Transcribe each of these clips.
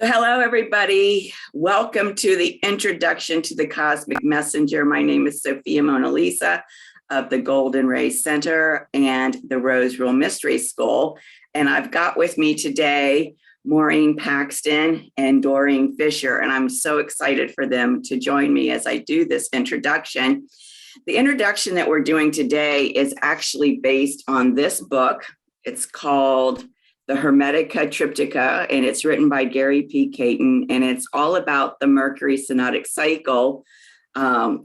Hello, everybody. Welcome to the introduction to the Cosmic Messenger. My name is Sophia Mona Lisa of the Golden Ray Center and the Rose Rule Mystery School. And I've got with me today Maureen Paxton and Doreen Fisher, and I'm so excited for them to join me as I do this introduction. The introduction that we're doing today is actually based on this book. It's called the Hermetica Triptycha, and it's written by Gary P Caton, and it's all about the Mercury Synodic Cycle,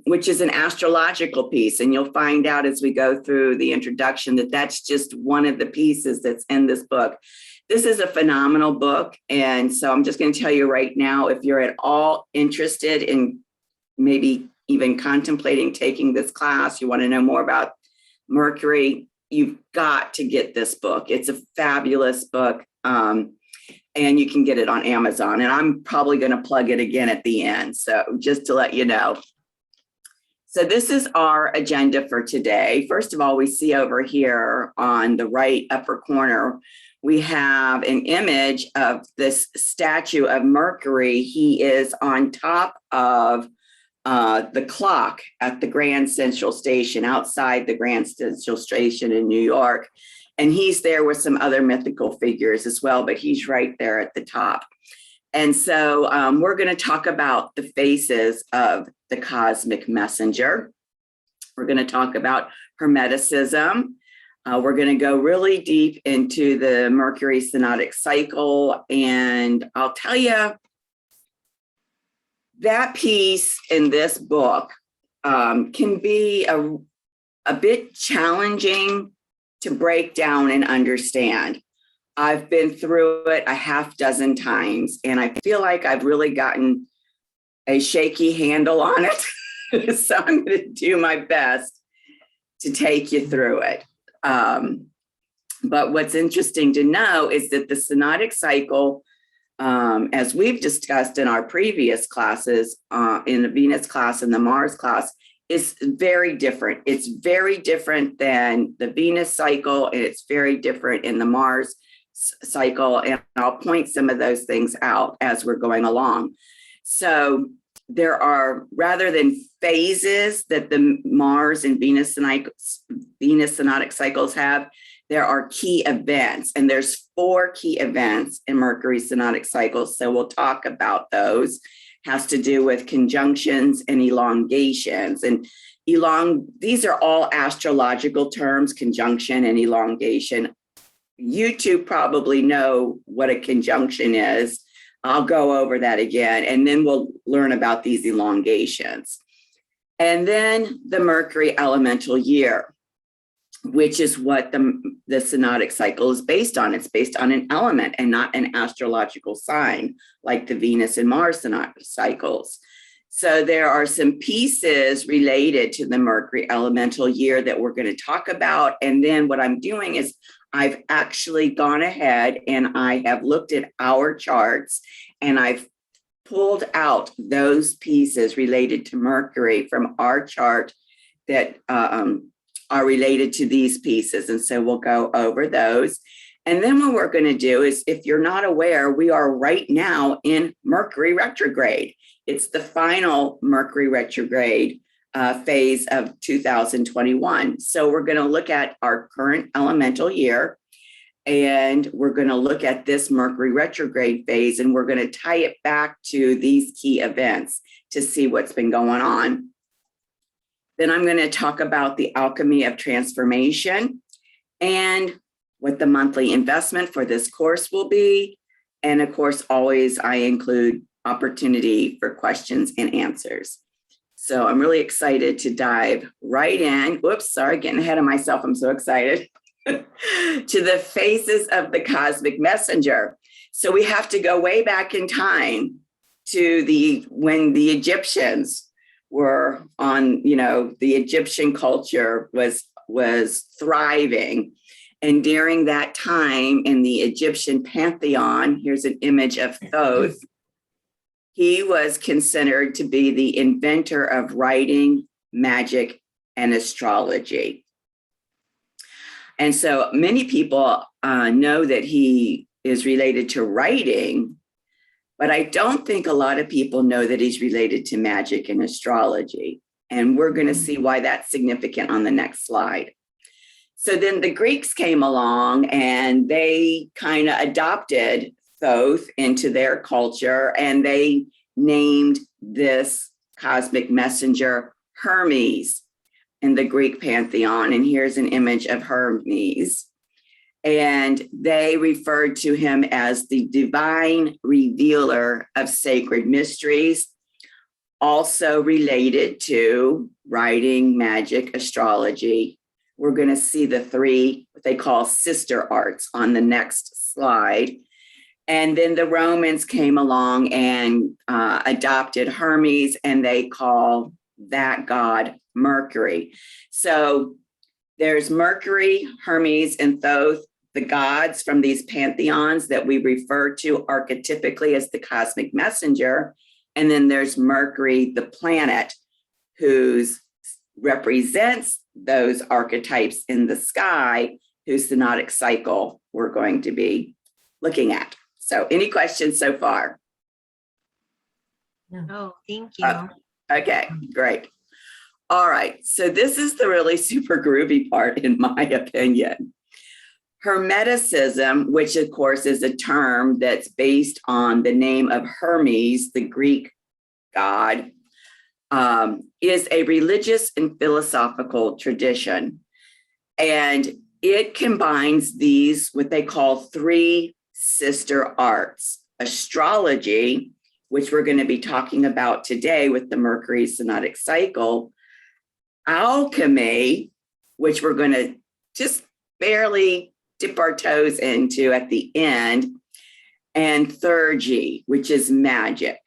which is an astrological piece. And you'll find out as we go through the introduction that that's just one of the pieces that's in this book. This is a phenomenal book. And so I'm just going to tell you right now, if you're at all interested in maybe even contemplating taking this class, you want to know more about Mercury, you've got to get this book. It's a fabulous book, and you can get it on Amazon. And I'm probably going to plug it again at the end, so just to let you know. So this is our agenda for today. First of all, we see over here on the right upper corner, we have an image of this statue of Mercury. He is on top of the clock at the Grand Central Station, outside the Grand Central Station in New York. And he's there with some other mythical figures as well, but he's right there at the top. And so we're going to talk about the faces of the cosmic messenger. We're going to talk about Hermeticism. We're going to go really deep into the Mercury Synodic Cycle. And I'll tell you, that piece in this book can be a bit challenging to break down and understand. I've been through it a half dozen times, and I feel like I've really gotten a shaky handle on it. So I'm going to do my best to take you through it. But what's interesting to know is that the Synodic Cycle, as we've discussed in our previous classes, in the Venus class and the Mars class, is very different. It's very different than the Venus cycle, and it's very different in the Mars cycle. And I'll point some of those things out as we're going along. So there are, rather than phases that the Mars and Venus synodic cycles have, there are key events, and there's 4 key events in Mercury synodic cycles. So we'll talk about those. Has to do with conjunctions and elongations. And these are all astrological terms, conjunction and elongation. You two probably know what a conjunction is. I'll go over that again, and then we'll learn about these elongations. And then the Mercury elemental year, which is what the synodic cycle is based on. It's based on an element and not an astrological sign like the Venus and Mars synodic cycles. So there are some pieces related to the Mercury elemental year that we're going to talk about. And then what I'm doing is I've actually gone ahead and I have looked at our charts, and I've pulled out those pieces related to Mercury from our chart that are related to these pieces. And so we'll go over those. And then what we're going to do is, if you're not aware, we are right now in Mercury Retrograde. It's the final Mercury Retrograde phase of 2021. So we're going to look at our current elemental year, and we're going to look at this Mercury Retrograde phase, and we're going to tie it back to these key events to see what's been going on. Then I'm going to talk about the Alchemy of Transformation and what the monthly investment for this course will be. And of course, always I include opportunity for questions and answers. So I'm really excited to dive right in. Whoops, sorry, getting ahead of myself. I'm so excited. To the faces of the cosmic messenger. So we have to go way back in time to when the Egyptians were on, the Egyptian culture was thriving. And during that time in the Egyptian pantheon, here's an image of Thoth. He was considered to be the inventor of writing, magic, and astrology. And so many people know that he is related to writing, But I don't think a lot of people know that he's related to magic and astrology. And we're going to see why that's significant on the next slide. So then the Greeks came along and they kind of adopted Thoth into their culture, and they named this cosmic messenger Hermes in the Greek pantheon. And here's an image of Hermes. And they referred to him as the divine revealer of sacred mysteries, also related to writing, magic, astrology. We're going to see the three, what they call sister arts, on the next slide. And then the Romans came along and adopted Hermes, and they call that god Mercury. So there's Mercury, Hermes, and Thoth, the gods from these pantheons that we refer to archetypically as the cosmic messenger. And then there's Mercury, the planet, who represents those archetypes in the sky, whose synodic cycle we're going to be looking at. So any questions so far? No, thank you. Okay, great. All right, so this is the really super groovy part, in my opinion. Hermeticism, which of course is a term that's based on the name of Hermes, the Greek god, is a religious and philosophical tradition. And it combines these, what they call three sister arts: astrology, which we're going to be talking about today with the Mercury Synodic Cycle; alchemy, which we're going to just barely dip our toes into at the end; and theurgy, which is magic.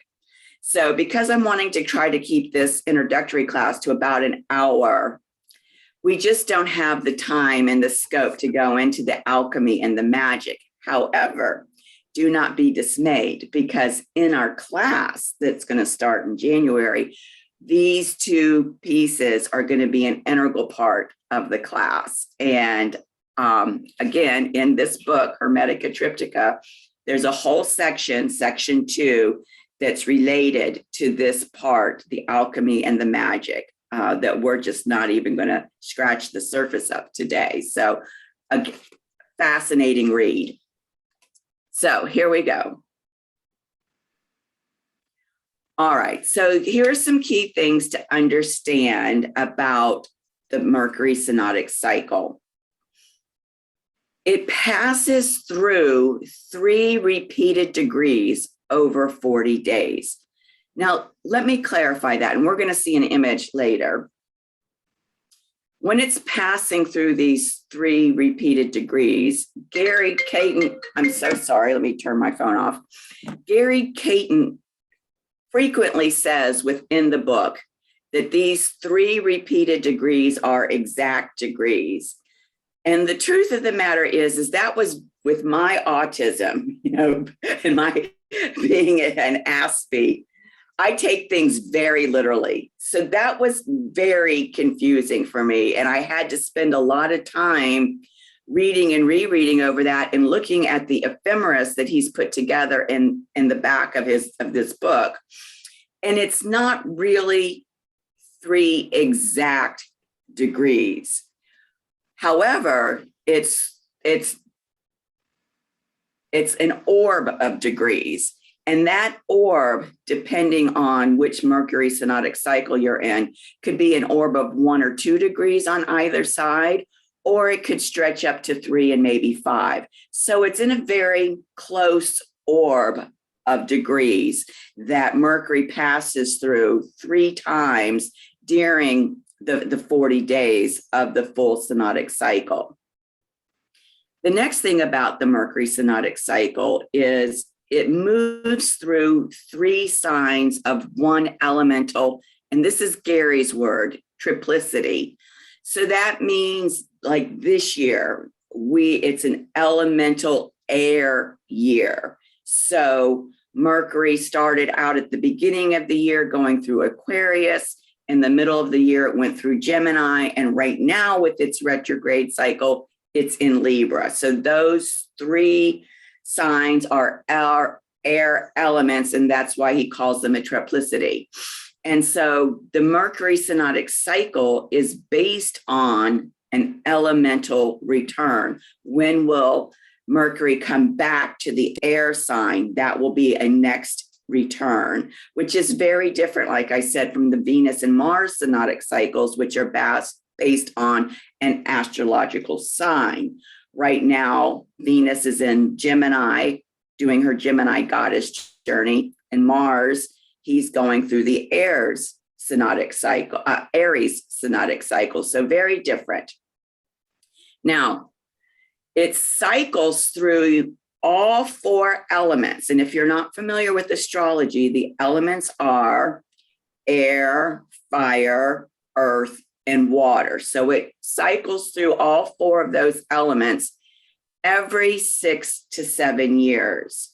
So because I'm wanting to try to keep this introductory class to about an hour, we just don't have the time and the scope to go into the alchemy and the magic. However, do not be dismayed, because in our class that's going to start in January, these two pieces are going to be an integral part of the class. And again, in this book, Hermetica Triptycha, there's a whole section, section 2, that's related to this part, the alchemy and the magic, that we're just not even going to scratch the surface of today. So a fascinating read. So here we go. All right, so here are some key things to understand about the Mercury Synodic Cycle. It passes through 3 repeated degrees over 40 days. Now, let me clarify that, and we're going to see an image later. When it's passing through these 3 repeated degrees, Gary Caton, I'm so sorry, let me turn my phone off. Gary Caton frequently says within the book that these 3 repeated degrees are exact degrees. And the truth of the matter is that was with my autism, and my being an Aspie, I take things very literally. So that was very confusing for me. And I had to spend a lot of time reading and rereading over that and looking at the ephemeris that he's put together in the back of this book. And it's not really 3 exact degrees. However, it's an orb of degrees. And that orb, depending on which Mercury Synodic Cycle you're in, could be an orb of 1 or 2 degrees on either side, or it could stretch up to 3 and maybe 5. So it's in a very close orb of degrees that Mercury passes through 3 times during the 40 days of the full synodic cycle. The next thing about the Mercury Synodic Cycle is it moves through 3 signs of one elemental, and this is Gary's word, triplicity. So that means, like this year, it's an elemental air year. So Mercury started out at the beginning of the year going through Aquarius. In the middle of the year, it went through Gemini. And right now, with its retrograde cycle, it's in Libra. So those 3 signs are air elements, and that's why he calls them a triplicity. And so the Mercury Synodic Cycle is based on an elemental return. When will Mercury come back to the air sign? That will be a next return, which is very different, like I said, from the Venus and Mars synodic cycles, which are based on an astrological sign. Right now, Venus is in Gemini, doing her Gemini goddess journey, and Mars, he's going through the Aries synodic cycle, so very different. Now, it cycles through all four elements. And if you're not familiar with astrology, the elements are air, fire, earth, and water. So it cycles through all four of those elements every 6 to 7 years.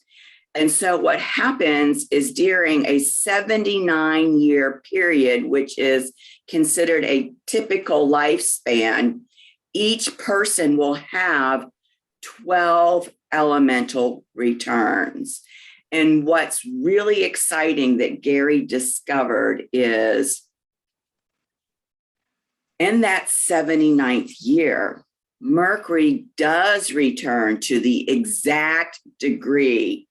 And so what happens is during a 79-year period, which is considered a typical lifespan, each person will have 12 elemental returns. And what's really exciting that Gary discovered is in that 79th year, Mercury does return to the exact degree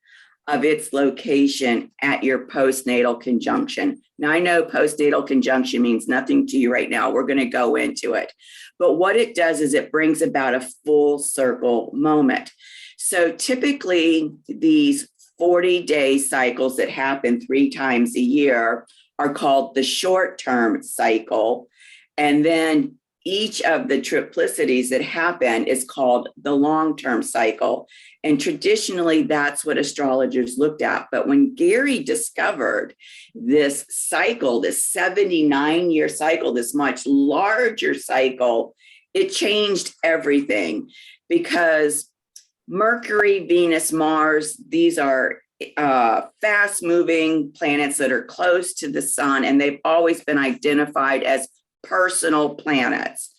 of its location at your postnatal conjunction. Now, I know postnatal conjunction means nothing to you right now. We're going to go into it. But what it does is it brings about a full circle moment. So typically, these 40-day cycles that happen 3 times a year are called the short-term cycle. And then each of the triplicities that happen is called the long-term cycle. And traditionally, that's what astrologers looked at. But when Gary discovered this cycle, this 79-year cycle, this much larger cycle, it changed everything, because Mercury, Venus, Mars, these are fast-moving planets that are close to the sun, and they've always been identified as personal planets.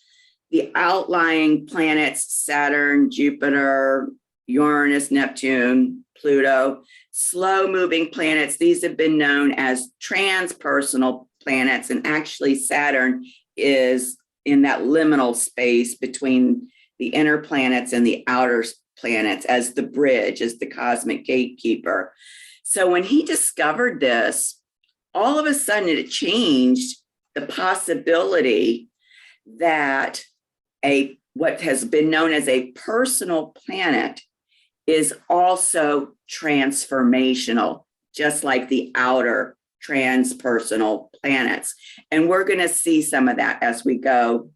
The outlying planets, Saturn, Jupiter, Uranus, Neptune, Pluto, slow-moving planets, these have been known as transpersonal planets, and actually Saturn is in that liminal space between the inner planets and the outer planets as the bridge, as the cosmic gatekeeper. So when he discovered this, all of a sudden it changed the possibility that what has been known as a personal planet is also transformational, just like the outer transpersonal planets. And we're going to see some of that as we go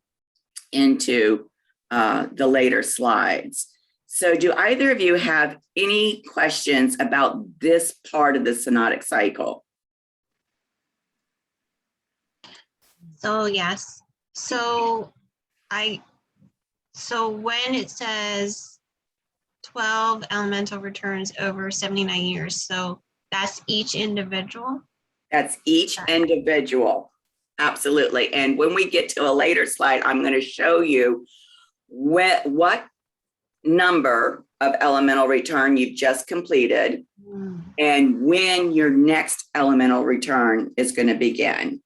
into the later slides. So do either of you have any questions about this part of the synodic cycle? So yes. So when it says 12 elemental returns over 79 years, so that's each individual? That's each individual. Absolutely. And when we get to a later slide, I'm going to show you what number of elemental return you've just completed and when your next elemental return is going to begin.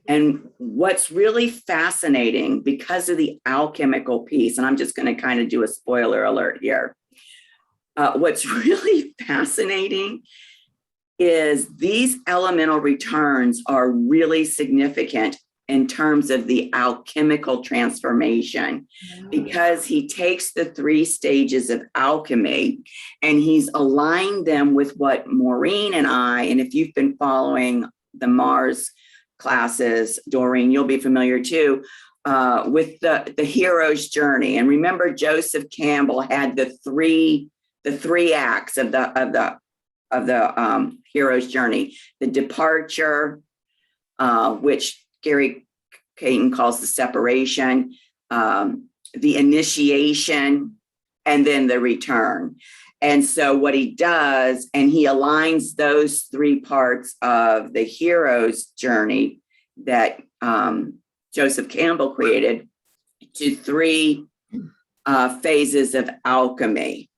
And what's really fascinating, because of the alchemical piece, and I'm just going to kind of do a spoiler alert here. What's really fascinating is these elemental returns are really significant in terms of the alchemical transformation, because he takes the 3 stages of alchemy and he's aligned them with what Maureen and I, and if you've been following the Mars classes, Doreen, you'll be familiar too, with the hero's journey. And remember, Joseph Campbell had the three acts of the hero's journey: the departure, which Gary Caton calls the separation, the initiation, and then the return. And so what he does, and he aligns those 3 parts of the hero's journey that Joseph Campbell created to 3 phases of alchemy.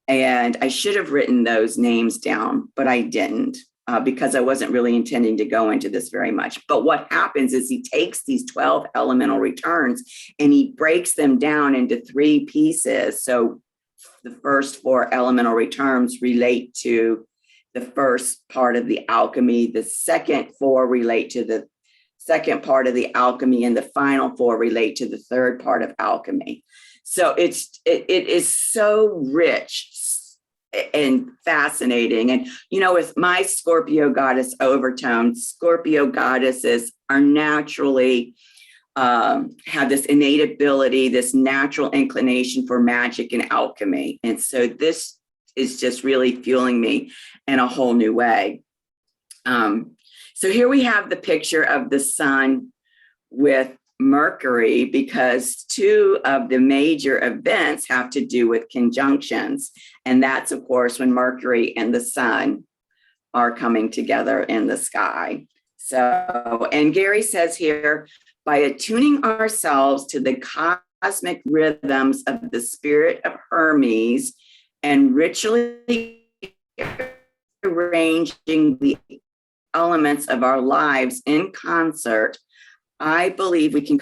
And I should have written those names down, but I didn't because I wasn't really intending to go into this very much. But what happens is he takes these 12 elemental returns and he breaks them down into 3 pieces. So the first 4 elemental returns relate to the first part of the alchemy. The second 4 relate to the second part of the alchemy, and the final 4 relate to the third part of alchemy. So it is so rich and fascinating. And, you know, with my Scorpio goddess overtone, Scorpio goddesses are naturally have this innate ability, this natural inclination for magic and alchemy. And so this is just really fueling me in a whole new way. So here we have the picture of the sun with Mercury, because 2 of the major events have to do with conjunctions. And that's, of course, when Mercury and the sun are coming together in the sky. So, and Gary says here, by attuning ourselves to the cosmic rhythms of the spirit of Hermes and ritually arranging the elements of our lives in concert, I believe we can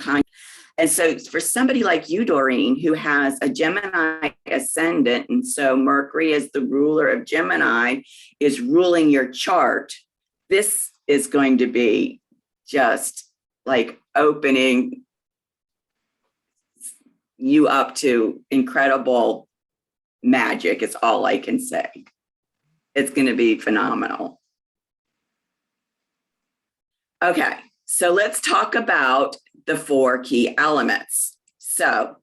and so for somebody like you, Doreen, who has a Gemini ascendant, and so Mercury as the ruler of Gemini is ruling your chart, this is going to be just like opening you up to incredible magic, is all I can say. It's going to be phenomenal. Okay, so let's talk about the 4 key elements. So,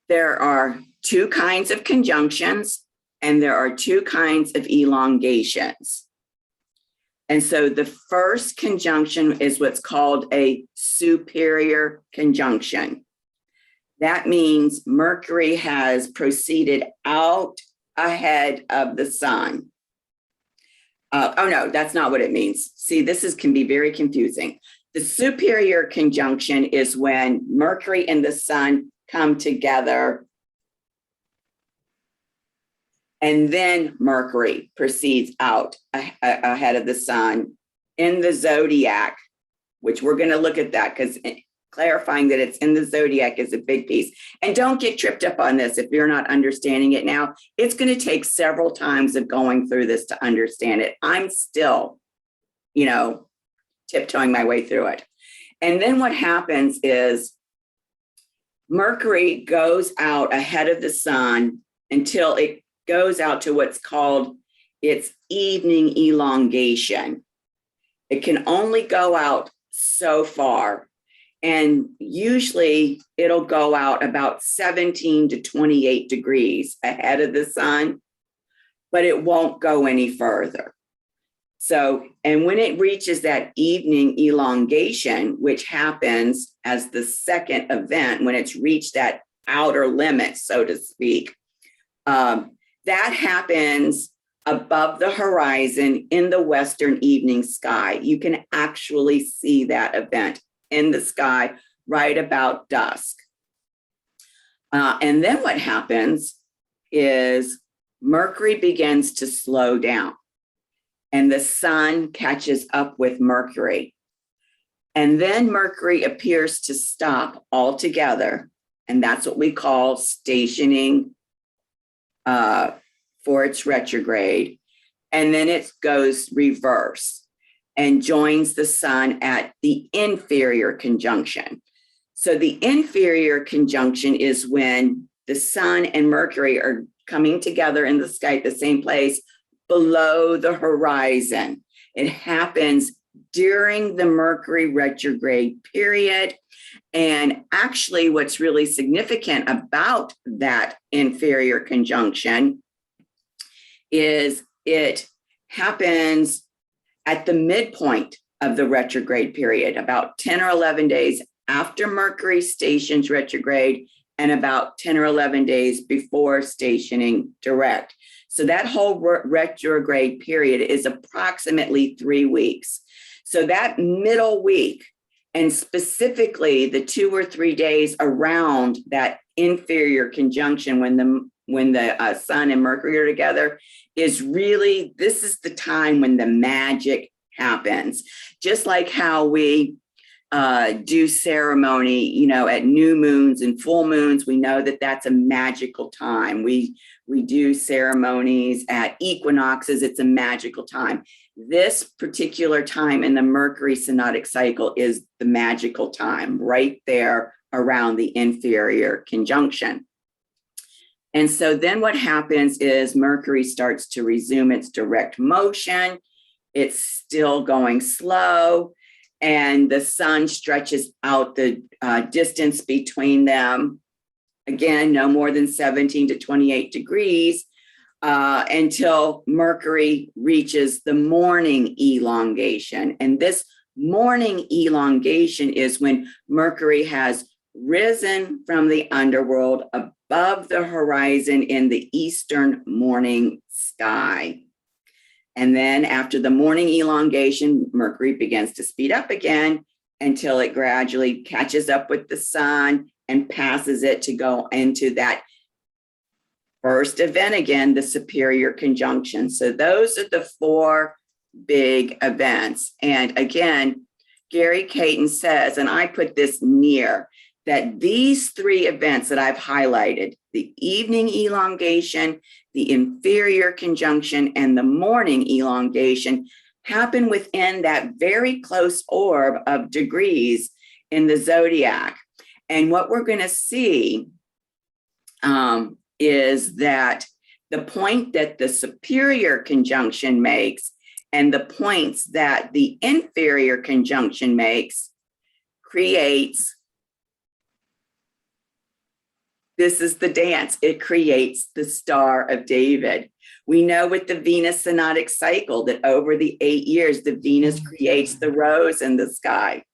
there are 2 kinds of conjunctions, and there are 2 kinds of elongations. And so the first conjunction is what's called a superior conjunction. That means Mercury has proceeded out ahead of the sun. Oh no, that's not what it means. See, can be very confusing. The superior conjunction is when Mercury and the sun come together, and then Mercury proceeds out ahead of the sun in the zodiac, which we're going to look at that, because clarifying that it's in the zodiac is a big piece. And don't get tripped up on this if you're not understanding it now. It's going to take several times of going through this to understand it. I'm still, tiptoeing my way through it. And then what happens is Mercury goes out ahead of the sun until it goes out to what's called its evening elongation. It can only go out so far. And usually it'll go out about 17 to 28 degrees ahead of the sun, but it won't go any further. So, and when it reaches that evening elongation, which happens as the second event, when it's reached that outer limit, so to speak, that happens above the horizon in the western evening sky. You can actually see that event in the sky right about dusk. And then what happens is Mercury begins to slow down, and the sun catches up with Mercury. And then Mercury appears to stop altogether, and that's what we call stationing for its retrograde. And then it goes reverse and joins the sun at the inferior conjunction. So the inferior conjunction is when the sun and Mercury are coming together in the sky at the same place below the horizon. It happens during the Mercury retrograde period. And actually, what's really significant about that inferior conjunction is it happens at the midpoint of the retrograde period, about 10 or 11 days after Mercury stations retrograde and about 10 or 11 days before stationing direct. So that whole retrograde period is approximately 3 weeks. So that middle week And specifically the 2 or 3 days around that inferior conjunction when the sun and Mercury are together is really, this is the time when the magic happens. Just like how we do ceremony, you know, at new moons and full moons, we know that that's a magical time. We do ceremonies at equinoxes, it's a magical time. This particular time in the Mercury Synodic Cycle is the magical time, right there around the inferior conjunction. And so then what happens is Mercury starts to resume its direct motion. It's still going slow, and the sun stretches out the distance between them. Again, no more than 17 to 28 degrees until Mercury reaches the morning elongation. And this morning elongation is when Mercury has risen from the underworld above the horizon in the eastern morning sky. And then after the morning elongation, Mercury begins to speed up again until it gradually catches up with the sun and passes it to go into that first event again, the superior conjunction. So those are the 4 big events. And again, Gary Caton says, and I put this near, that these 3 events that I've highlighted, the evening elongation, the inferior conjunction, and the morning elongation, happen within that very close orb of degrees in the zodiac. And what we're going to see is that the point that the superior conjunction makes and the points that the inferior conjunction makes creates, this is the dance, it creates the Star of David. We know with the Venus Synodic Cycle that over the 8 years, the Venus creates the rose in the sky.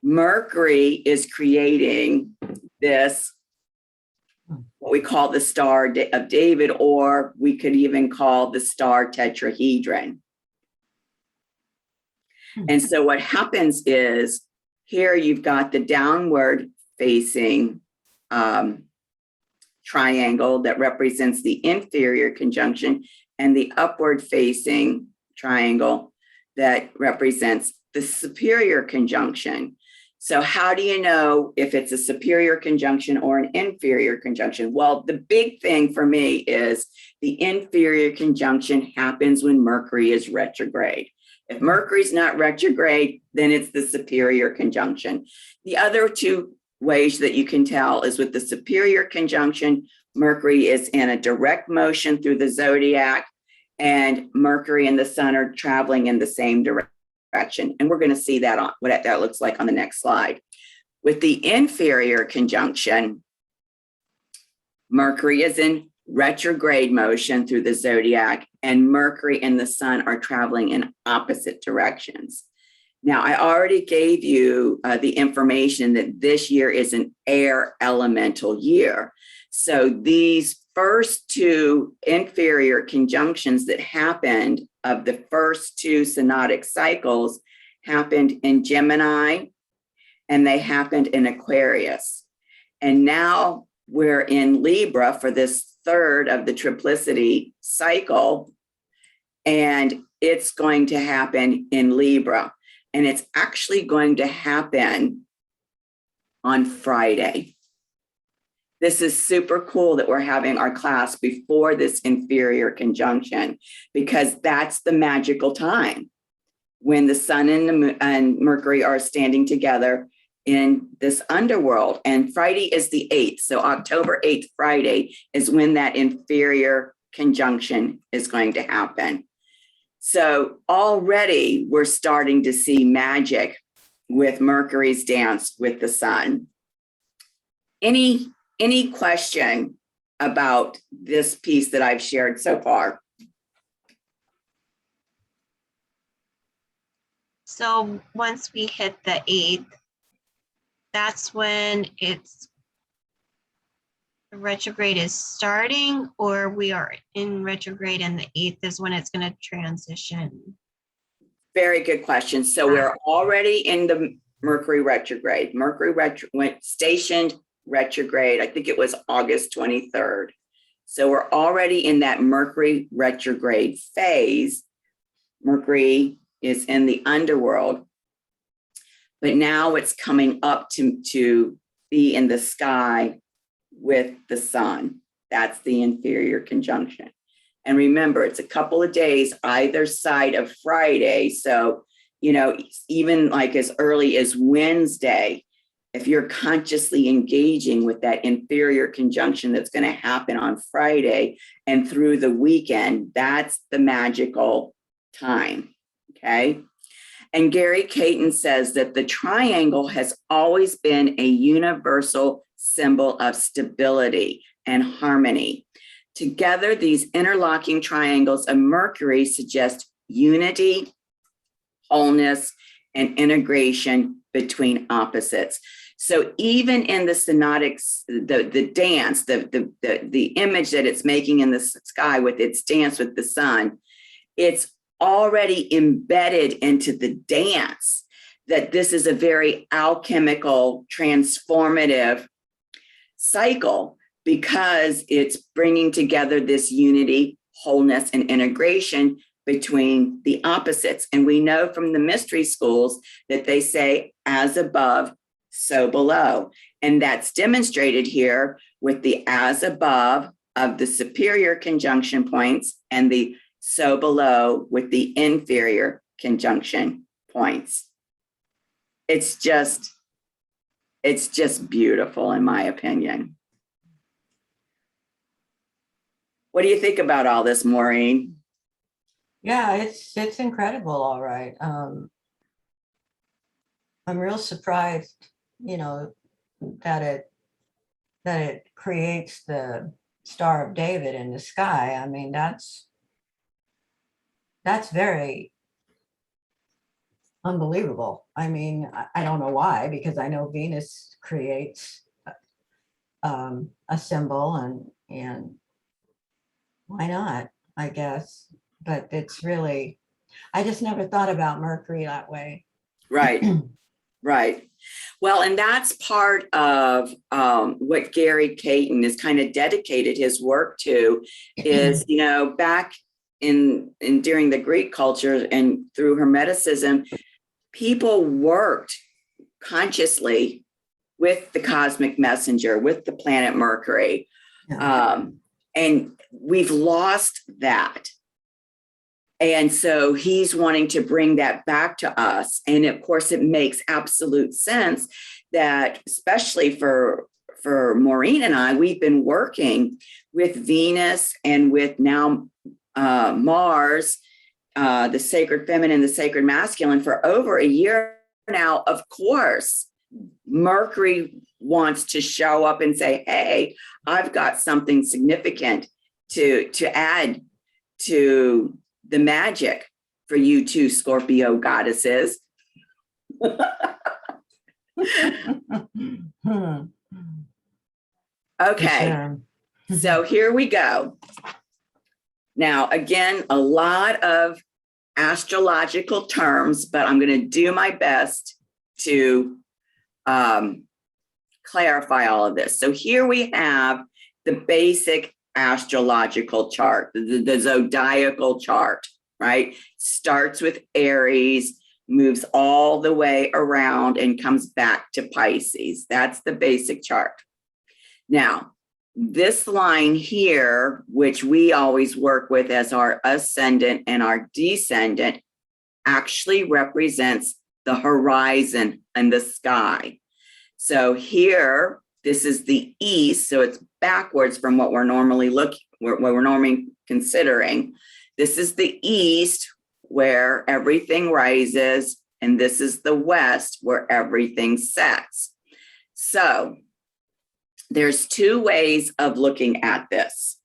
Mercury is creating this, what we call the Star of David, or we could even call the star tetrahedron. And so what happens is here you've got the downward facing triangle that represents the inferior conjunction and the upward facing triangle that represents the superior conjunction. So how do you know if it's a superior conjunction or an inferior conjunction? Well, the big thing for me is the inferior conjunction happens when Mercury is retrograde. If Mercury's not retrograde, then it's the superior conjunction. The other 2 ways that you can tell is with the superior conjunction, Mercury is in a direct motion through the zodiac, and Mercury and the sun are traveling in the same direction. And we're going to see that on what that looks like on the next slide. With the inferior conjunction, Mercury is in retrograde motion through the zodiac, and Mercury and the sun are traveling in opposite directions. Now, I already gave you the information that this year is an air elemental year. So these first 2 inferior conjunctions that happened of the first 2 synodic cycles happened in Gemini, and they happened in Aquarius. And now we're in Libra for this 3rd of the triplicity cycle, and it's going to happen in Libra. And it's actually going to happen on Friday. This is super cool that we're having our class before this inferior conjunction, because that's the magical time when the sun and Mercury are standing together in this underworld. And Friday is the 8th. So October 8th, Friday, is when that inferior conjunction is going to happen. So already we're starting to see magic with Mercury's dance with the sun. Any question about this piece that I've shared so far? So once we hit the 8th, that's when it's retrograde is starting, or we are in retrograde and the 8th is when it's going to transition? Very good question. So we're already in the Mercury retrograde. Went stationed retrograde. I think it was August 23rd. So we're already in that Mercury retrograde phase. Mercury is in the underworld, but now it's coming up to be in the sky with the sun. That's the inferior conjunction. And remember, it's a couple of days either side of Friday. So, even like as early as Wednesday, if you're consciously engaging with that inferior conjunction that's going to happen on Friday and through the weekend, that's the magical time. Okay. And Gary Caton says that the triangle has always been a universal symbol of stability and harmony. Together, these interlocking triangles of Mercury suggest unity, wholeness, and integration between opposites. So even in the synodics, the dance, the image that it's making in the sky with its dance with the sun, it's already embedded into the dance that this is a very alchemical, transformative cycle, because it's bringing together this unity, wholeness, and integration between the opposites. And we know from the mystery schools that they say, as above, so below. And that's demonstrated here with the as above of the superior conjunction points and the so below with the inferior conjunction points. It's just beautiful, in my opinion. What do you think about all this, Maureen? Yeah, it's incredible. All right. I'm real surprised, that it creates the Star of David in the sky. I mean, that's very unbelievable. I mean, I don't know why, because I know Venus creates a symbol, and why not, I guess. But it's really, I just never thought about Mercury that way. Right, right. Well, and that's part of what Gary Caton has kind of dedicated his work to is, back in during the Greek culture and through Hermeticism, people worked consciously with the cosmic messenger, with the planet Mercury. Yeah. And we've lost that. And so he's wanting to bring that back to us. And of course, it makes absolute sense that, especially for Maureen and I, we've been working with Venus and with now Mars, the sacred feminine, the sacred masculine, for over a year now. Of course, Mercury wants to show up and say, hey, I've got something significant to add to the magic for you two Scorpio goddesses. Okay, Sure. So here we go. Now, again, a lot of astrological terms, but I'm going to do my best to clarify all of this. So here we have the basic astrological chart, the zodiacal chart, right? Starts with Aries, moves all the way around and comes back to Pisces. That's the basic chart. Now, this line here, which we always work with as our ascendant and our descendant, actually represents the horizon and the sky. So here, this is the east, so it's backwards from what we're normally considering. This is the east, where everything rises, and this is the west, where everything sets. So there's two ways of looking at this.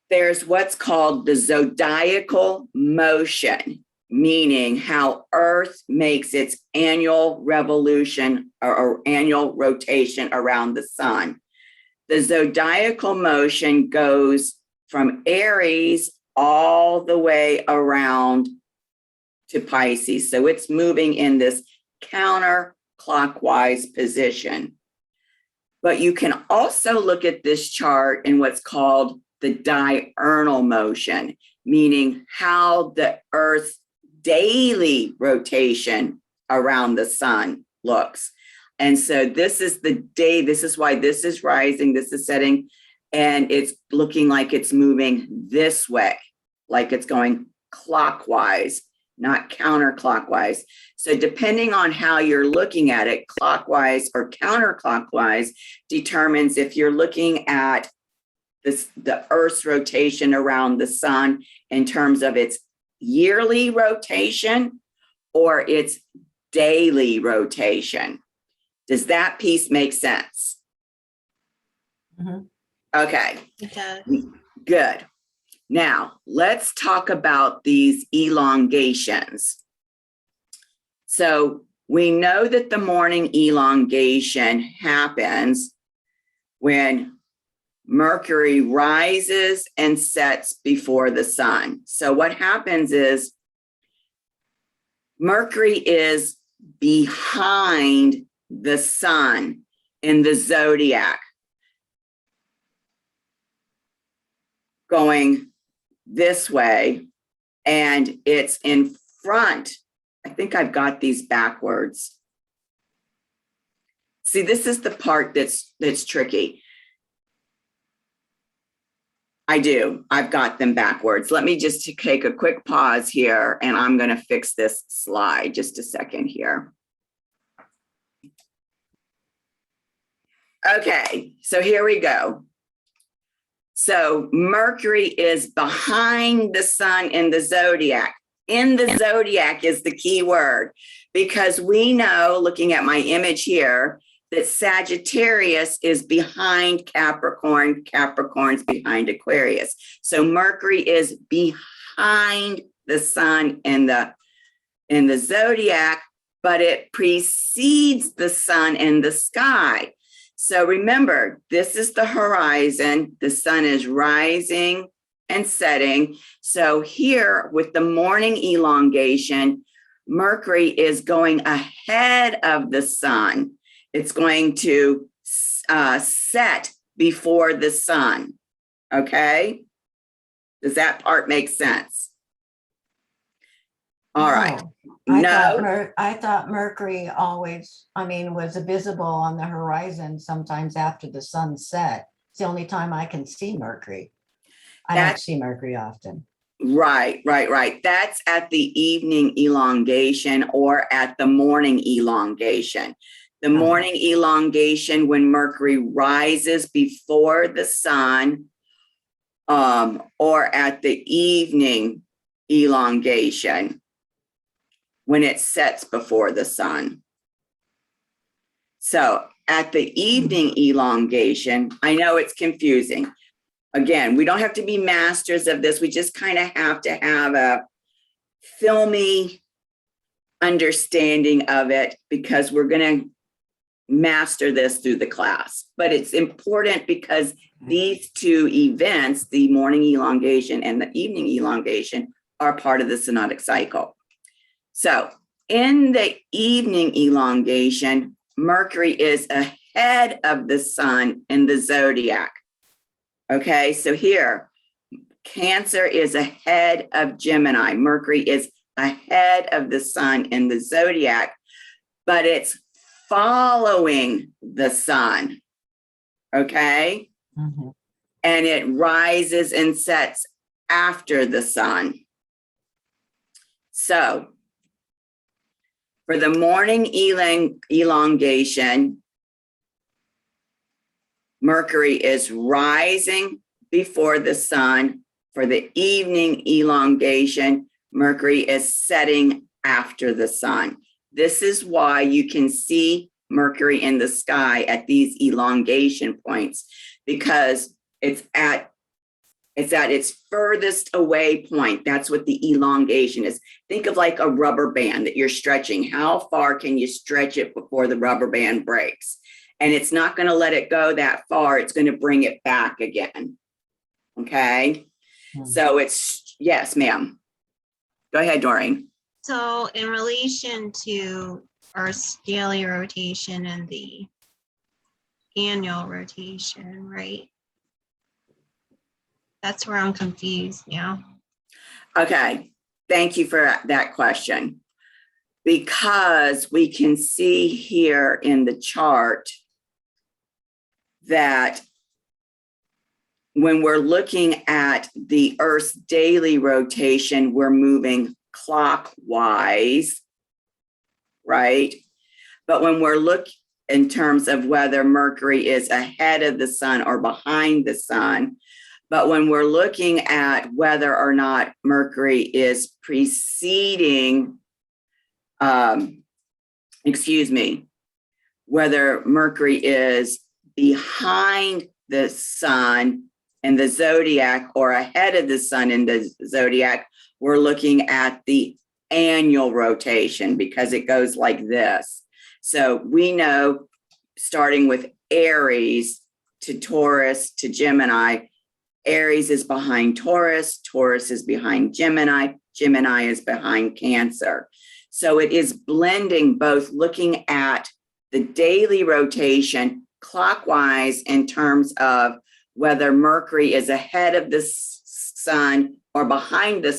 There's what's called the zodiacal motion, meaning how Earth makes its annual revolution or annual rotation around the sun. The zodiacal motion goes from Aries all the way around to Pisces. So it's moving in this counterclockwise position. But you can also look at this chart in what's called the diurnal motion, meaning how the Earth's daily rotation around the sun looks. And so this is the day, this is why this is rising, this is setting, and it's looking like it's moving this way, like it's going clockwise, not counterclockwise. So depending on how you're looking at it, clockwise or counterclockwise determines if you're looking at the Earth's rotation around the sun in terms of its yearly rotation or its daily rotation. Does that piece make sense? Mhm. Okay, It does. good. Now, let's talk about these elongations. So we know that the morning elongation happens when Mercury rises and sets before the sun. So what happens is Mercury is behind the sun in the zodiac, going this way, and it's in front. I think I've got these backwards. See, this is the part that's tricky. I do. I've got them backwards. Let me just take a quick pause here, and I'm going to fix this slide. Just a second here. Okay, so here we go. So Mercury is behind the sun in the zodiac. In the zodiac is the key word, because we know, looking at my image here, that Sagittarius is behind Capricorn, Capricorn's behind Aquarius. So Mercury is behind the sun in the zodiac, but it precedes the sun in the sky. So remember, this is the horizon. The sun is rising and setting. So here with the morning elongation, Mercury is going ahead of the sun. It's going to set before the sun. Okay? Does that part make sense? All right. I thought Mercury always, was visible on the horizon sometimes after the sun set. It's the only time I can see Mercury. I don't see Mercury often. Right. That's at the evening elongation or at the morning elongation. The morning elongation, when Mercury rises before the sun, or at the evening elongation, when it sets before the sun. So at the evening elongation, I know it's confusing. Again, we don't have to be masters of this. We just kind of have to have a filmy understanding of it, because we're going to master this through the class. But it's important because these two events, the morning elongation and the evening elongation, are part of the synodic cycle. So in the evening elongation, Mercury is ahead of the sun in the zodiac. Okay, so here, Cancer is ahead of Gemini. Mercury is ahead of the sun in the zodiac, but it's following the sun. Okay? Mhm. And it rises and sets after the sun. So for the morning elongation, Mercury is rising before the sun. For the evening elongation, Mercury is setting after the sun. This is why you can see Mercury in the sky at these elongation points, because it's at its furthest away point. That's what the elongation is. Think of like a rubber band that you're stretching. How far can you stretch it before the rubber band breaks? And it's not going to let it go that far. It's going to bring it back again. Okay. So it's, yes, ma'am. Go ahead, Doreen. So in relation to Earth's daily rotation and the annual rotation, right? That's where I'm confused now. Okay, thank you for that question. Because we can see here in the chart that when we're looking at the Earth's daily rotation, we're moving clockwise, right? But when we're looking in terms of whether Mercury is ahead of the sun or behind the sun, but when we're looking at whether or not Mercury is preceding, whether Mercury is behind the sun in the zodiac or ahead of the sun in the zodiac, we're looking at the annual rotation because it goes like this. So we know, starting with Aries to Taurus to Gemini, Aries is behind Taurus, Taurus is behind Gemini, Gemini is behind Cancer. So it is blending both, looking at the daily rotation clockwise in terms of whether Mercury is ahead of the sun or behind the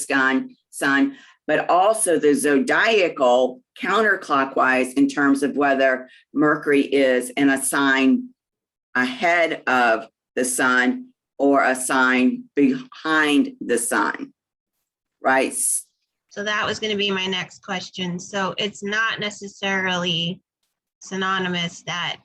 sun, but also the zodiacal counterclockwise in terms of whether Mercury is in a sign ahead of the sun or a sign behind the sun, right? So that was going to be my next question. So it's not necessarily synonymous that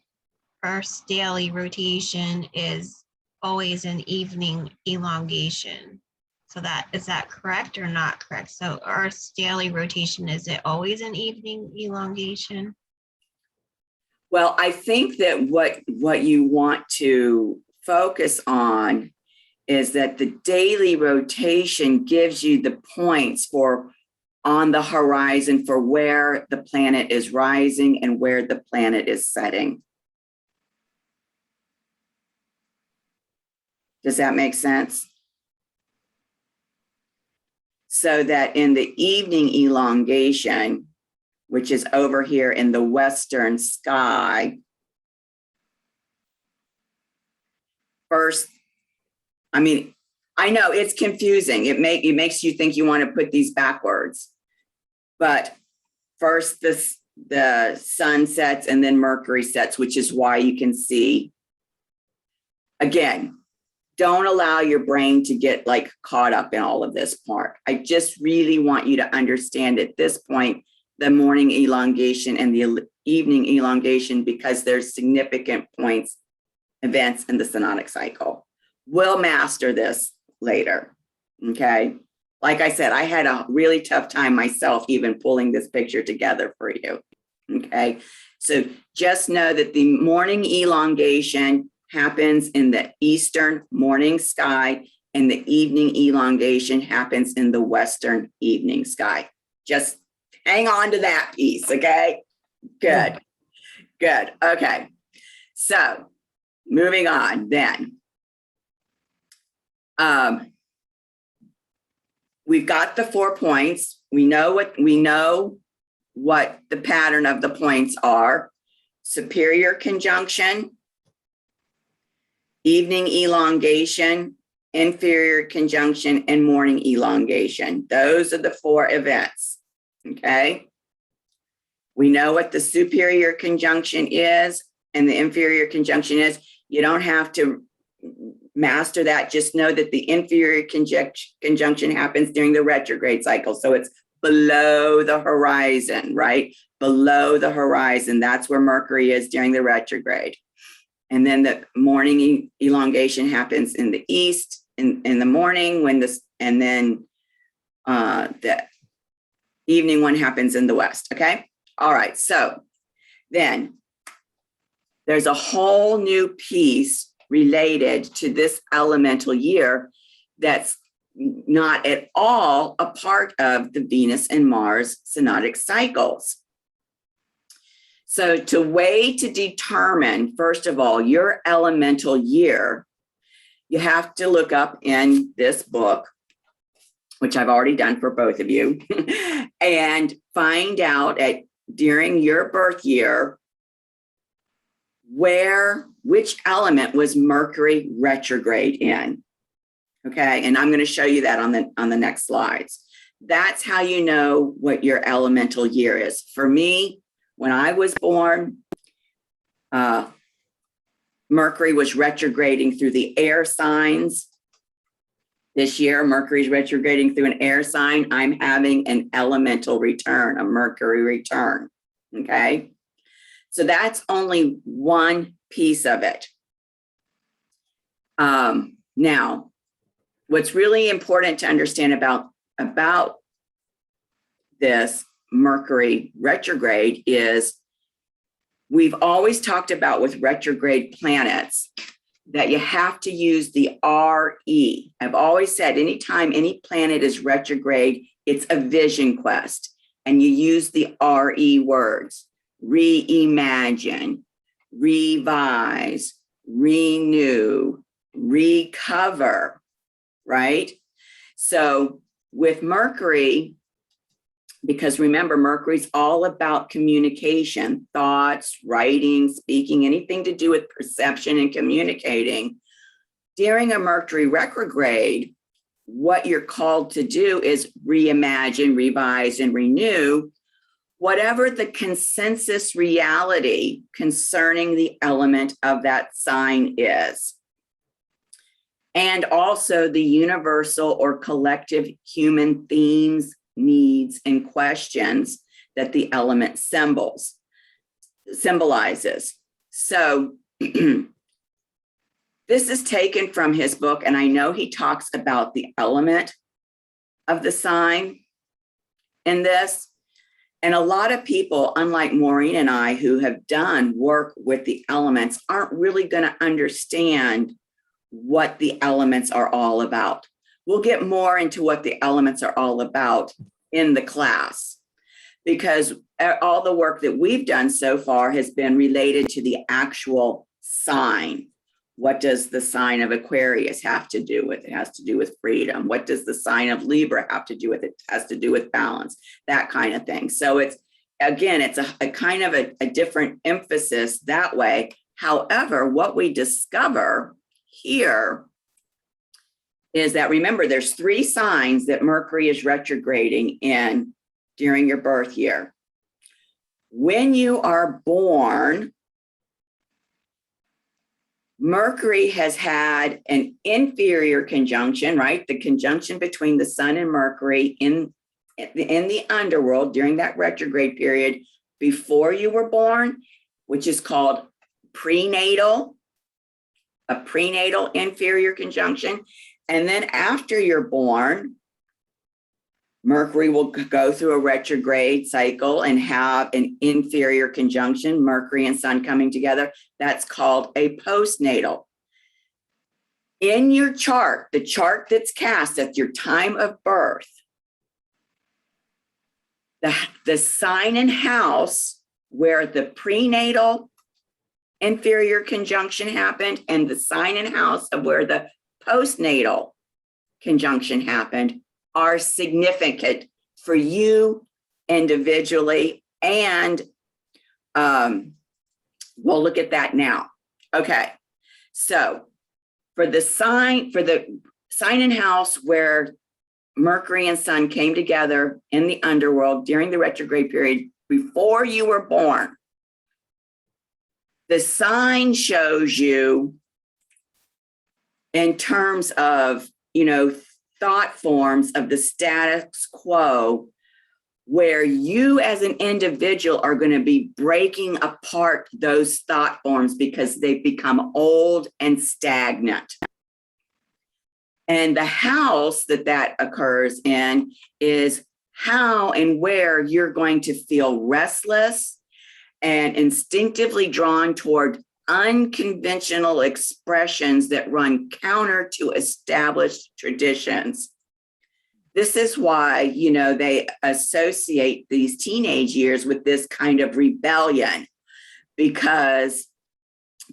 Earth's daily rotation is always an evening elongation. So is that correct or not correct? So Earth's daily rotation, is it always an evening elongation? Well, I think that what you want to focus on is that the daily rotation gives you the points for on the horizon for where the planet is rising and where the planet is setting. Does that make sense? So that in the evening elongation, which is over here in the western sky, first, I mean, I know it's confusing. It makes you think you want to put these backwards. But first the sun sets and then Mercury sets, which is why you can see. Again, don't allow your brain to get like caught up in all of this part. I just really want you to understand at this point the morning elongation and the evening elongation, because there's significant points, events in the synodic cycle. We'll master this later, okay? Like I said, I had a really tough time myself even pulling this picture together for you, okay? So just know that the morning elongation happens in the eastern morning sky and the evening elongation happens in the western evening sky. Just hang on to that piece, okay? Good, good, okay. So moving on then. We've got the 4 points. We know what the pattern of the points are. Superior conjunction, evening elongation, inferior conjunction, and morning elongation. Those are the 4 events, okay? We know what the superior conjunction is and the inferior conjunction is. You don't have to master that. Just know that the inferior conjunction happens during the retrograde cycle. So it's below the horizon, right? Below the horizon. That's where Mercury is during the retrograde. And then the morning elongation happens in the east in the morning and then the evening one happens in the west. Okay. All right. So then there's a whole new piece related to this elemental year that's not at all a part of the Venus and Mars synodic cycles. So to determine, first of all, your elemental year, you have to look up in this book, which I've already done for both of you, and find out during your birth year which element was Mercury retrograde in. Okay, and I'm going to show you that on the next slides. That's how you know what your elemental year is. For me, when I was born, Mercury was retrograding through the air signs. This year, Mercury's retrograding through an air sign. I'm having an elemental return, a Mercury return. Okay, so that's only one piece of it. Now, what's really important to understand about this Mercury retrograde is we've always talked about with retrograde planets that you have to use the RE. I've always said anytime any planet is retrograde, it's a vision quest. And you use the RE words: reimagine, revise, renew, recover, right? So with Mercury, because remember, Mercury's all about communication, thoughts, writing, speaking, anything to do with perception and communicating. During a Mercury retrograde, what you're called to do is reimagine, revise, and renew whatever the consensus reality concerning the element of that sign is. And also the universal or collective human themes, needs, and questions that the element symbolizes. So this is taken from his book, and I know he talks about the element of the sign in this. And a lot of people, unlike Maureen and I, who have done work with the elements, aren't really going to understand what the elements are all about. We'll get more into what the elements are all about in the class, because all the work that we've done so far has been related to the actual sign. What does the sign of Aquarius have to do with? It has to do with freedom. What does the sign of Libra have to do with? It has to do with balance, that kind of thing. So it's, again, it's a kind of a different emphasis that way. However, what we discover here is that, remember, there's 3 signs that Mercury is retrograding in during your birth year. When you are born, Mercury has had an inferior conjunction, right? The conjunction between the sun and Mercury in the underworld during that retrograde period before you were born, which is called prenatal, a prenatal inferior conjunction. And then after you're born, Mercury will go through a retrograde cycle and have an inferior conjunction, Mercury and Sun coming together. That's called a postnatal. In your chart, the chart that's cast at your time of birth, the sign and house where the prenatal inferior conjunction happened and the sign and house of where the postnatal conjunction happened are significant for you individually. And we'll look at that now. Okay. So for the sign and house where Mercury and Sun came together in the underworld during the retrograde period before you were born, the sign shows you in terms of, thought forms of the status quo, where you as an individual are going to be breaking apart those thought forms because they've become old and stagnant. And the house that occurs in is how and where you're going to feel restless and instinctively drawn toward unconventional expressions that run counter to established traditions. This is why, they associate these teenage years with this kind of rebellion, because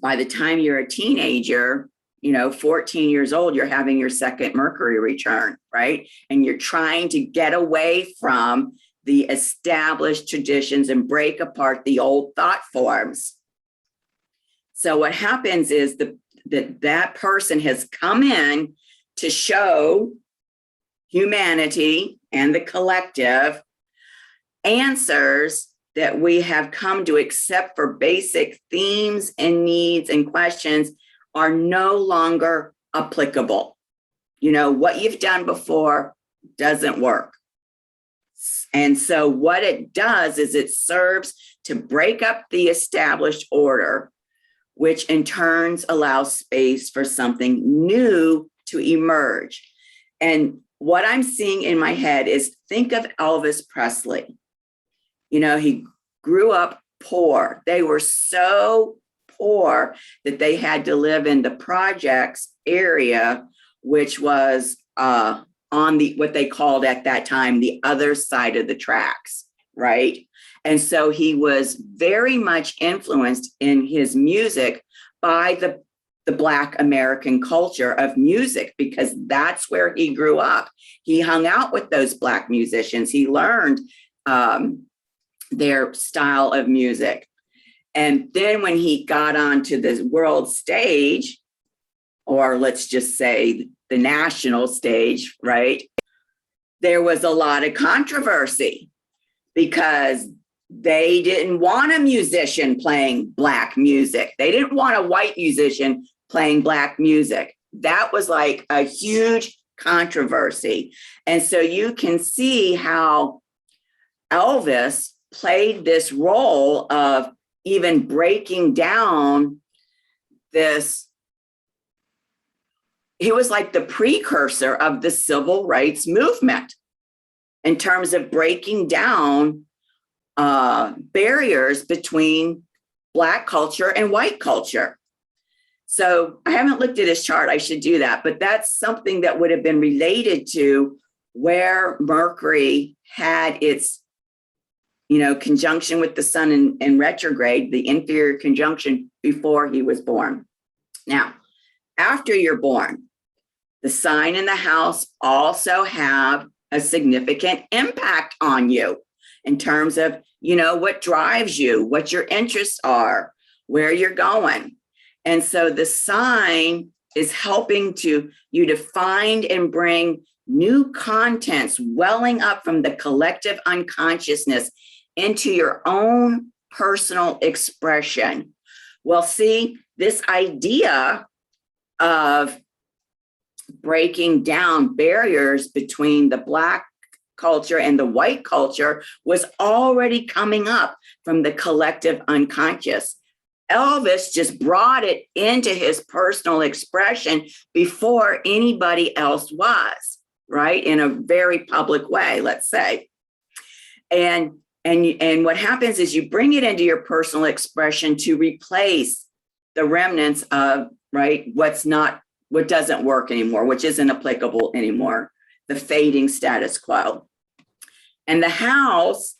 by the time you're a teenager, 14 years old, you're having your second Mercury return, right? And you're trying to get away from the established traditions and break apart the old thought forms. So what happens is that person has come in to show humanity and the collective answers that we have come to accept for basic themes and needs and questions are no longer applicable. You know, what you've done before doesn't work. And so what it does is it serves to break up the established order, which in turns allows space for something new to emerge. And what I'm seeing in my head is, think of Elvis Presley. You know, he grew up poor. They were so poor that they had to live in the projects area, which was on the, what they called at that time, the other side of the tracks, right? And so he was very much influenced in his music by the Black American culture of music, because that's where he grew up. He hung out with those Black musicians. He learned their style of music. And then when he got onto the world stage, or let's just say the national stage, right? There was a lot of controversy because they didn't want a musician playing Black music. They didn't want a white musician playing Black music. That was like a huge controversy. And so you can see how Elvis played this role of even breaking down this. He was like the precursor of the civil rights movement in terms of breaking down barriers between Black culture and white culture. So I haven't looked at his chart. I should do that. But that's something that would have been related to where Mercury had its, you know, conjunction with the sun in retrograde, the inferior conjunction before he was born. Now, after you're born, the sign and the house also have a significant impact on you in terms of, you know, what drives you, what your interests are, where you're going. And so the sign is helping you to find and bring new contents welling up from the collective unconsciousness into your own personal expression. Well, see, this idea of breaking down barriers between the Black culture and the white culture was already coming up from the collective unconscious. Elvis just brought it into his personal expression before anybody else was, right? In a very public way, let's say. And what happens is you bring it into your personal expression to replace the remnants of, right, what doesn't work anymore, which isn't applicable anymore, the fading status quo. And the house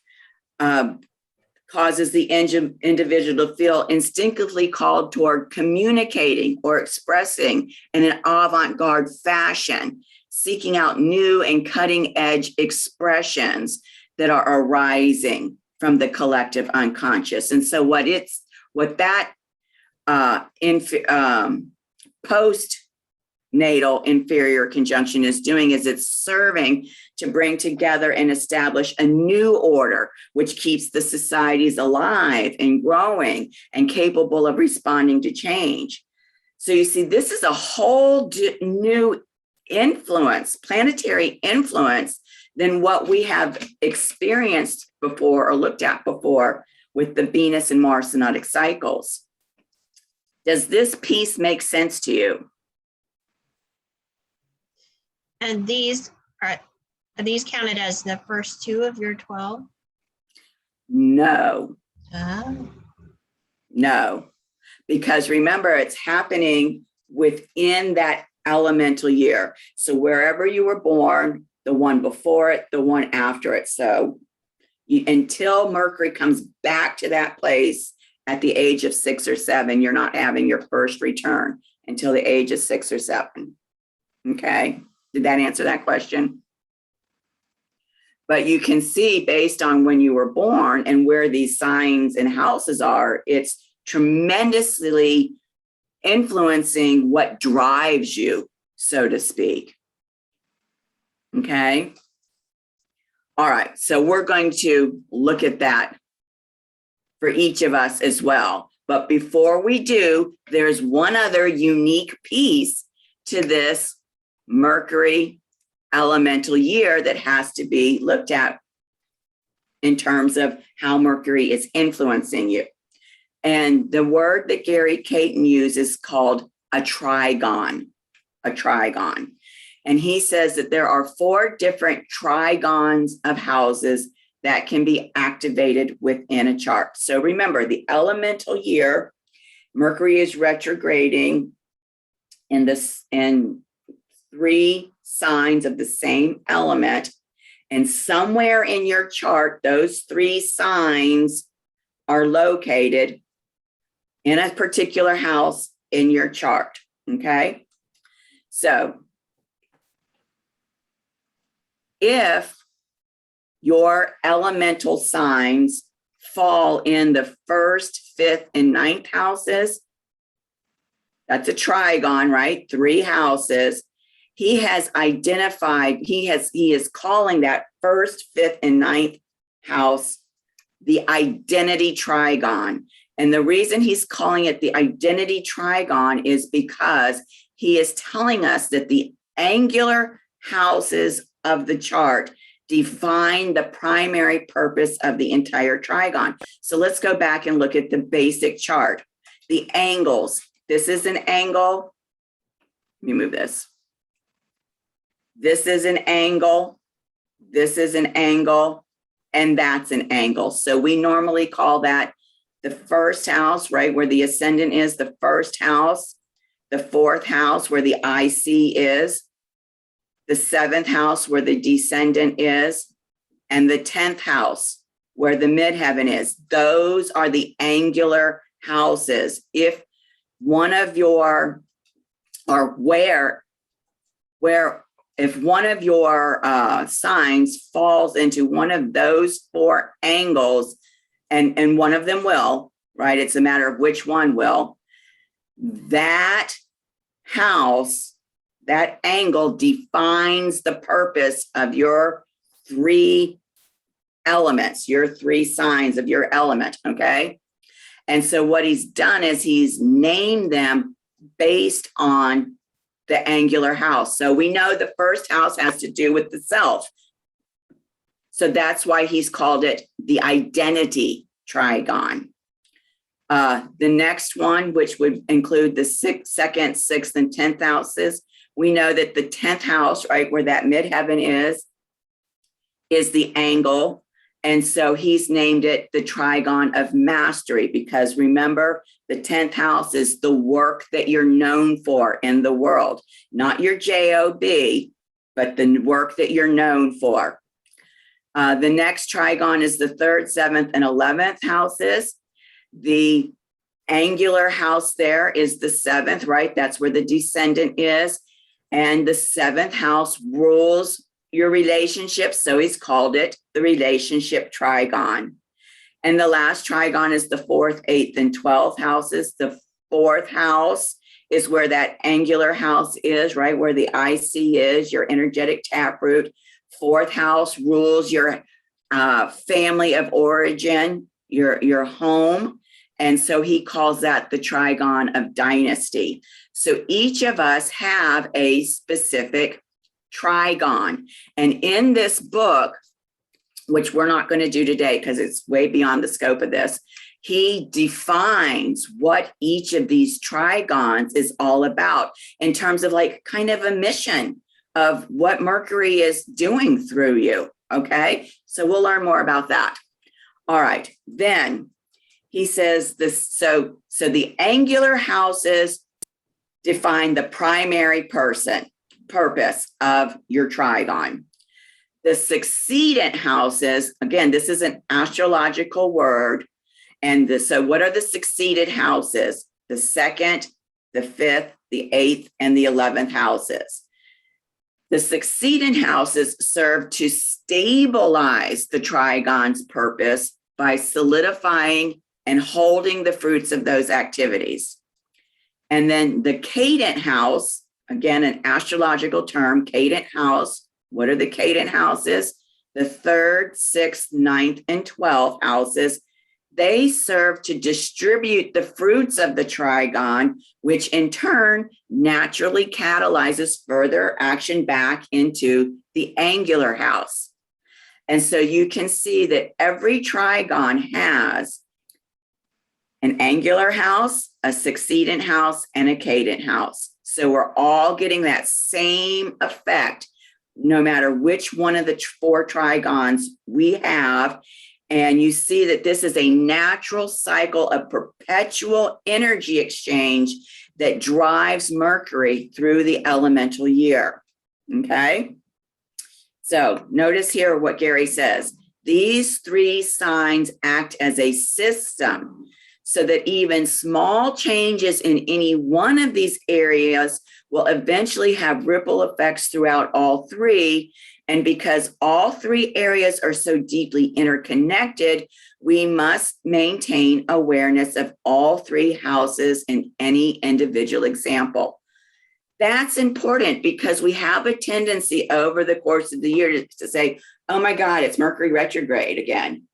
causes the individual to feel instinctively called toward communicating or expressing in an avant-garde fashion, seeking out new and cutting-edge expressions that are arising from the collective unconscious. And so what that post-natal inferior conjunction is doing is it's serving to bring together and establish a new order, which keeps the societies alive and growing and capable of responding to change. So you see, this is a whole new influence, planetary influence, than what we have experienced before or looked at before with the Venus and Mars synodic cycles. Does this piece make sense to you? And these are these counted as the first two of your 12? No. Oh. No, because remember, it's happening within that elemental year. So wherever you were born, the one before it, the one after it. So until Mercury comes back to that place at the age of 6 or 7, you're not having your first return until the age of 6 or 7. Okay. Did that answer that question? But you can see based on when you were born and where these signs and houses are, it's tremendously influencing what drives you, so to speak. Okay. All right. So we're going to look at that for each of us as well. But before we do, there's one other unique piece to this Mercury elemental year that has to be looked at in terms of how Mercury is influencing you. And the word that Gary Caton uses is called a trigon, a trigon. And he says that there are 4 different trigons of houses that can be activated within a chart. So remember, the elemental year, Mercury is retrograding in 3 signs of the same element. And somewhere in your chart, those 3 signs are located in a particular house in your chart. Okay. So if your elemental signs fall in the 1st, 5th, and 9th houses, that's a trigon, right? 3 houses. He has identified, he is calling that 1st, 5th, and 9th house the identity trigon. And the reason he's calling it the identity trigon is because he is telling us that the angular houses of the chart define the primary purpose of the entire trigon. So let's go back and look at the basic chart. The angles. This is an angle. Let me move this. This is an angle. This is an angle. And that's an angle. So we normally call that the 1st house, right, where the ascendant is, the 1st house, the 4th house where the IC is, the 7th house where the descendant is, and the 10th house where the midheaven is. Those are the angular houses. If one of your, or if one of your signs falls into one of those 4 angles, and one of them will, right? It's a matter of which one will. That house, that angle defines the purpose of your 3 elements, your 3 signs of your element, okay? And so what he's done is he's named them based on the angular house. So we know the 1st house has to do with the self. So that's why he's called it the identity trigon. The next one, which would include the 2nd, 6th, and 10th houses, we know that the 10th house, right, where that midheaven is the angle. And so he's named it the trigon of mastery, because remember, the 10th house is the work that you're known for in the world, not your job, but the work that you're known for. The next trigon is the 3rd, 7th, and 11th houses. The angular house there is the 7th, right? That's where the descendant is. And the 7th house rules your relationships. So he's called it the relationship trigon. And the last trigon is the 4th, 8th, and 12th houses. The 4th house is where that angular house is, right? Where the IC is, your energetic taproot. 4th house rules your family of origin, your home. And so he calls that the trigon of dynasty. So each of us have a specific trigon. And in this book, which we're not going to do today because it's way beyond the scope of this, he defines what each of these trigons is all about in terms of like kind of a mission of what Mercury is doing through you. Okay, so we'll learn more about that. All right, then he says this. So the angular houses define the primary purpose of your trigon. The succedent houses, again, this is an astrological word. And so what are the succeeded houses? The 2nd, the 5th, the 8th, and the 11th houses. The succeeding houses serve to stabilize the trigon's purpose by solidifying and holding the fruits of those activities. And then the cadent house, again, an astrological term, cadent house. What are the cadent houses? The 3rd, 6th, 9th, and 12th houses. They serve to distribute the fruits of the trigon, which in turn naturally catalyzes further action back into the angular house. And so you can see that every trigon has an angular house, a succeedent house, and a cadent house. So we're all getting that same effect, no matter which one of the 4 trigons we have. And you see that this is a natural cycle of perpetual energy exchange that drives Mercury through the elemental year. Okay. So notice here what Gary says. These 3 signs act as a system so that even small changes in any one of these areas will eventually have ripple effects throughout all 3. And because all 3 areas are so deeply interconnected, we must maintain awareness of all 3 houses in any individual example. That's important because we have a tendency over the course of the year to say, oh my God, it's Mercury retrograde again.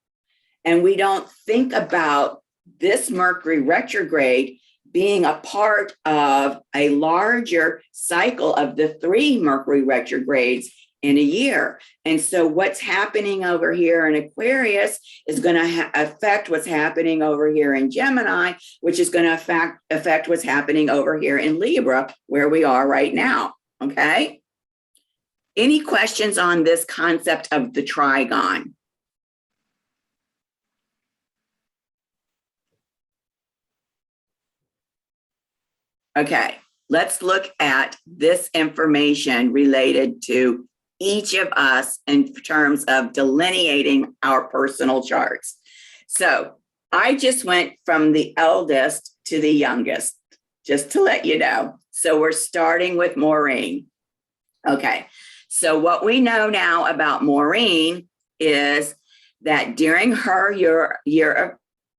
And we don't think about this Mercury retrograde being a part of a larger cycle of the 3 Mercury retrogrades in a year. And so what's happening over here in Aquarius is going to affect what's happening over here in Gemini, which is going to affect what's happening over here in Libra, where we are right now. Okay. Any questions on this concept of the trigon? Okay, let's look at this information related to each of us in terms of delineating our personal charts. So I just went from the eldest to the youngest, just to let you know. So we're starting with Maureen. Okay, so what we know now about Maureen is that during her year of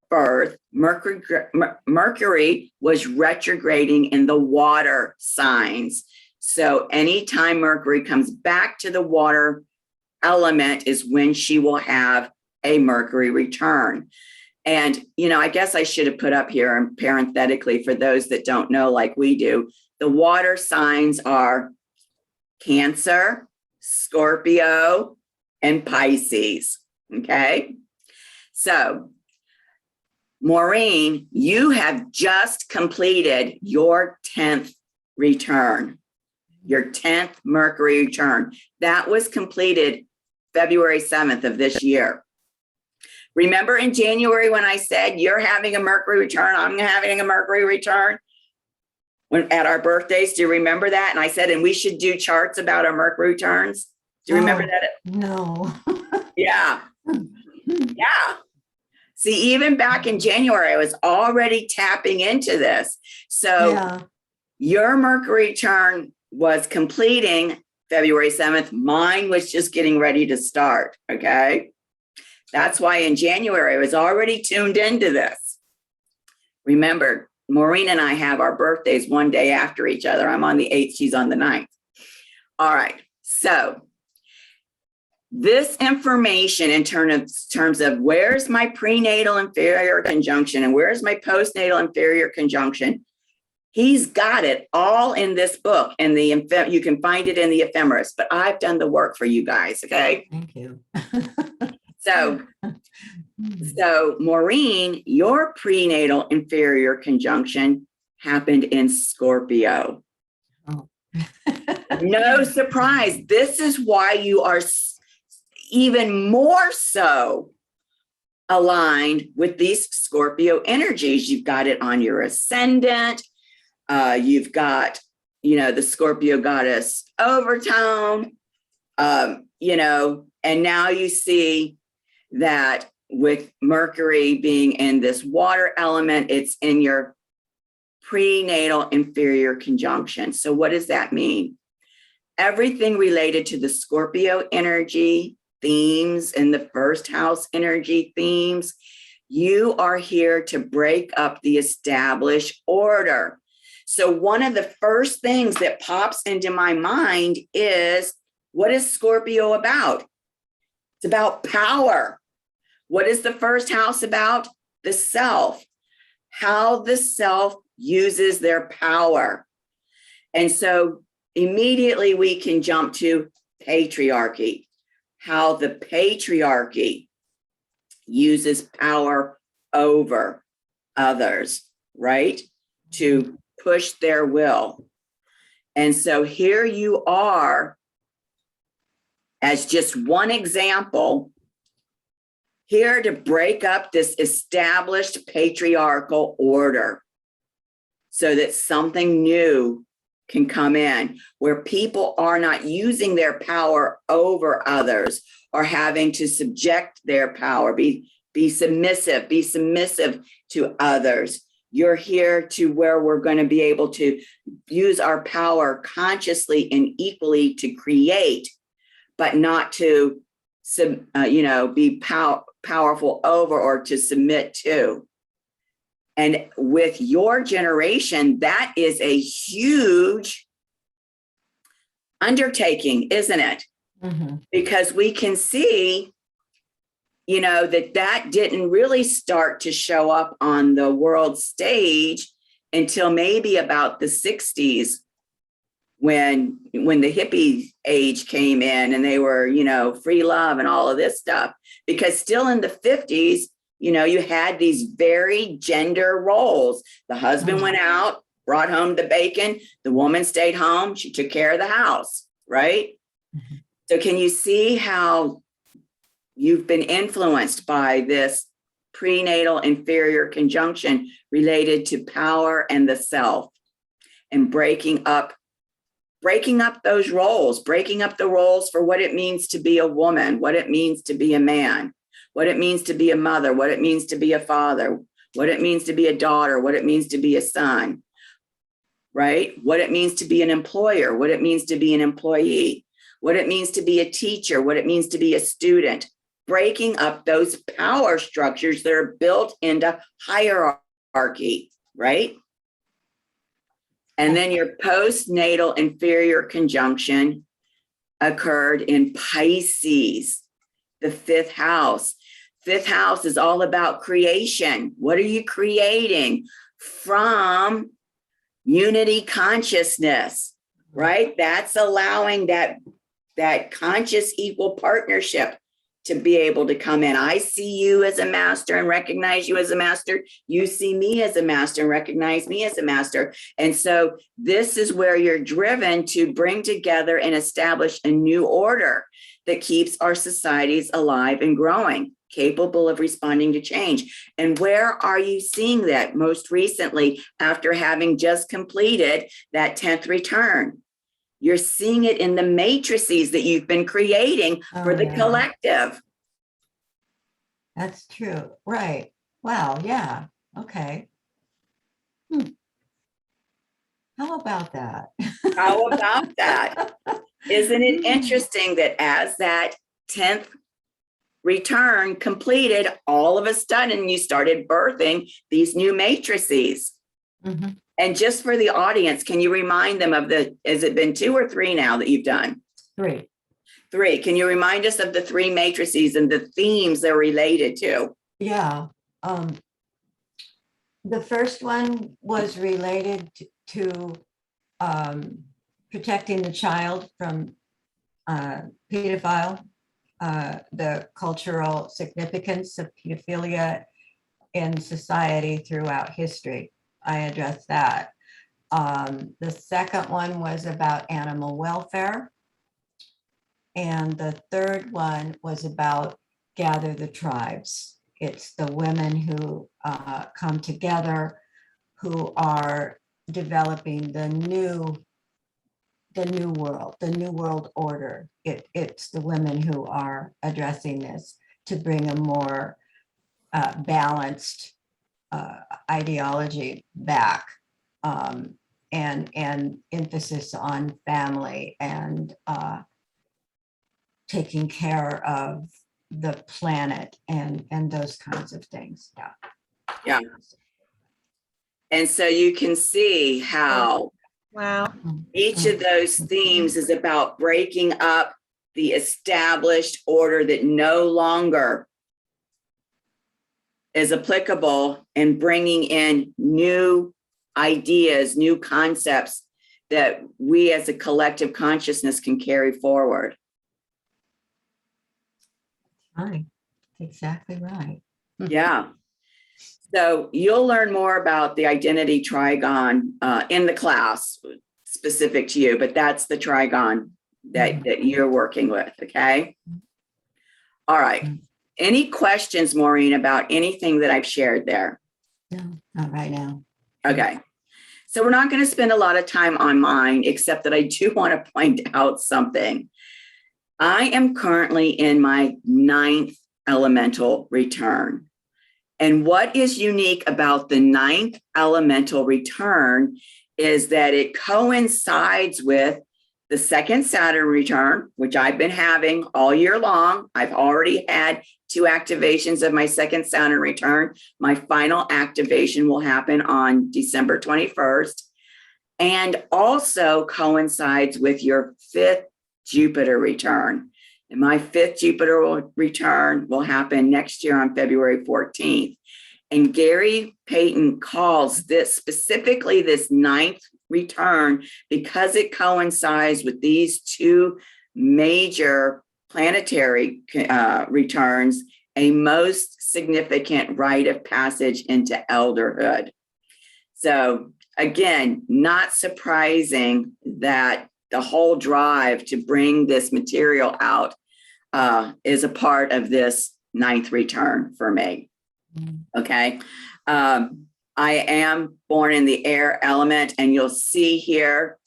birth, Mercury was retrograding in the water signs. So anytime Mercury comes back to the water element is when she will have a Mercury return. And, you know, I guess I should have put up here parenthetically for those that don't know like we do, the water signs are Cancer, Scorpio, and Pisces. Okay. So Maureen, you have just completed your 10th return, your 10th Mercury return. That was completed February 7th of this year. Remember in January when I said you're having a Mercury return, I'm having a Mercury return at our birthdays? Do you remember that? And I said, and we should do charts about our Mercury returns. Do you remember that? No. Yeah. Yeah. See, even back in January, I was already tapping into this. So your Mercury return was completing February 7th. Mine was just getting ready to start. Okay. That's why in January, I was already tuned into this. Remember, Maureen and I have our birthdays one day after each other. I'm on the 8th. She's on the 9th. All right. So this information in terms of where's my prenatal inferior conjunction and where's my postnatal inferior conjunction, he's got it all in this book. And you can find it in the ephemeris, but I've done the work for you guys. Okay. Thank you. So Maureen, your prenatal inferior conjunction happened in Scorpio. Oh. No surprise. This is why you are even more so aligned with these Scorpio energies. You've got it on your ascendant. You've got, the Scorpio goddess overtone, and now you see that with Mercury being in this water element, it's in your prenatal inferior conjunction. So what does that mean? everything related to the Scorpio energy themes and the first house energy themes. You are here to break up the established order. So one of the first things that pops into my mind is, what is Scorpio about? It's about power. What is the first house about? The self. How the self uses their power. And so immediately we can jump to patriarchy, how the patriarchy uses power over others, right? To push their will. And so here you are, as just one example, here to break up this established patriarchal order so that something new can come in, where people are not using their power over others or having to subject their power, be submissive to others. You're here to where we're going to be able to use our power consciously and equally to create, but not to be powerful over or to submit to. And with your generation, that is a huge undertaking, isn't it? Mm-hmm. Because we can see, that didn't really start to show up on the world stage until maybe about the 60s, when the hippie age came in and they were, free love and all of this stuff. Because still in the 50s, you had these very gender roles. The husband went out, brought home the bacon. The woman stayed home. She took care of the house, right? Mm-hmm. So can you see how you've been influenced by this prenatal inferior conjunction related to power and the self, and breaking up those roles, breaking up the roles for what it means to be a woman, what it means to be a man, what it means to be a mother, what it means to be a father, what it means to be a daughter, what it means to be a son, right? What it means to be an employer, what it means to be an employee, what it means to be a teacher, what it means to be a student, breaking up those power structures that are built into hierarchy, right? And then your post-natal inferior conjunction occurred in Pisces, the fifth house. Fifth house is all about creation. What are you creating? From unity consciousness, right? That's allowing that conscious equal partnership to be able to come in. I see you as a master and recognize you as a master. You see me as a master and recognize me as a master. And so this is where you're driven to bring together and establish a new order that keeps our societies alive and growing, capable of responding to change. And where are you seeing that most recently after having just completed that 10th return? You're seeing it in the matrices that you've been creating for the collective. That's true. Right. Wow. Yeah. Okay. How about that? How about that? Isn't it interesting that as that 10th return completed, all of a sudden you started birthing these new matrices? Mm-hmm. And just for the audience, can you remind them of has it been 2 or 3 now that you've done? 3. 3. Can you remind us of the 3 matrices and the themes they're related to? Yeah. The first one was related to protecting the child from pedophile, the cultural significance of pedophilia in society throughout history. I addressed that. The second one was about animal welfare. And the third one was about gather the tribes. It's the women who come together, who are developing the new world order. It's the women who are addressing this to bring a more balanced ideology back. and emphasis on family and taking care of the planet and those kinds of things. Yeah. Yeah. And so you can see how Wow. each of those themes is about breaking up the established order that no longer is applicable and bringing in new ideas, new concepts that we as a collective consciousness can carry forward. Right. Exactly right. Yeah. So you'll learn more about the identity trigon in the class specific to you, but that's the trigon that you're working with, okay? All right. Any questions, Maureen, about anything that I've shared there? No, not right now. Okay. So we're not going to spend a lot of time on mine, except that I do want to point out something. I am currently in my 9th elemental return. And what is unique about the 9th elemental return is that it coincides with the 2nd Saturn return, which I've been having all year long. I've already had 2 activations of my 2nd Saturn return. My final activation will happen on December 21st, and also coincides with your 5th Jupiter return. And my 5th Jupiter return will happen next year on February 14th. And Gary Caton calls this specifically this 9th return because it coincides with these 2 major planetary returns, a most significant rite of passage into elderhood. So again, not surprising that the whole drive to bring this material out is a part of this 9th return for me. Okay. I am born in the air element, and you'll see here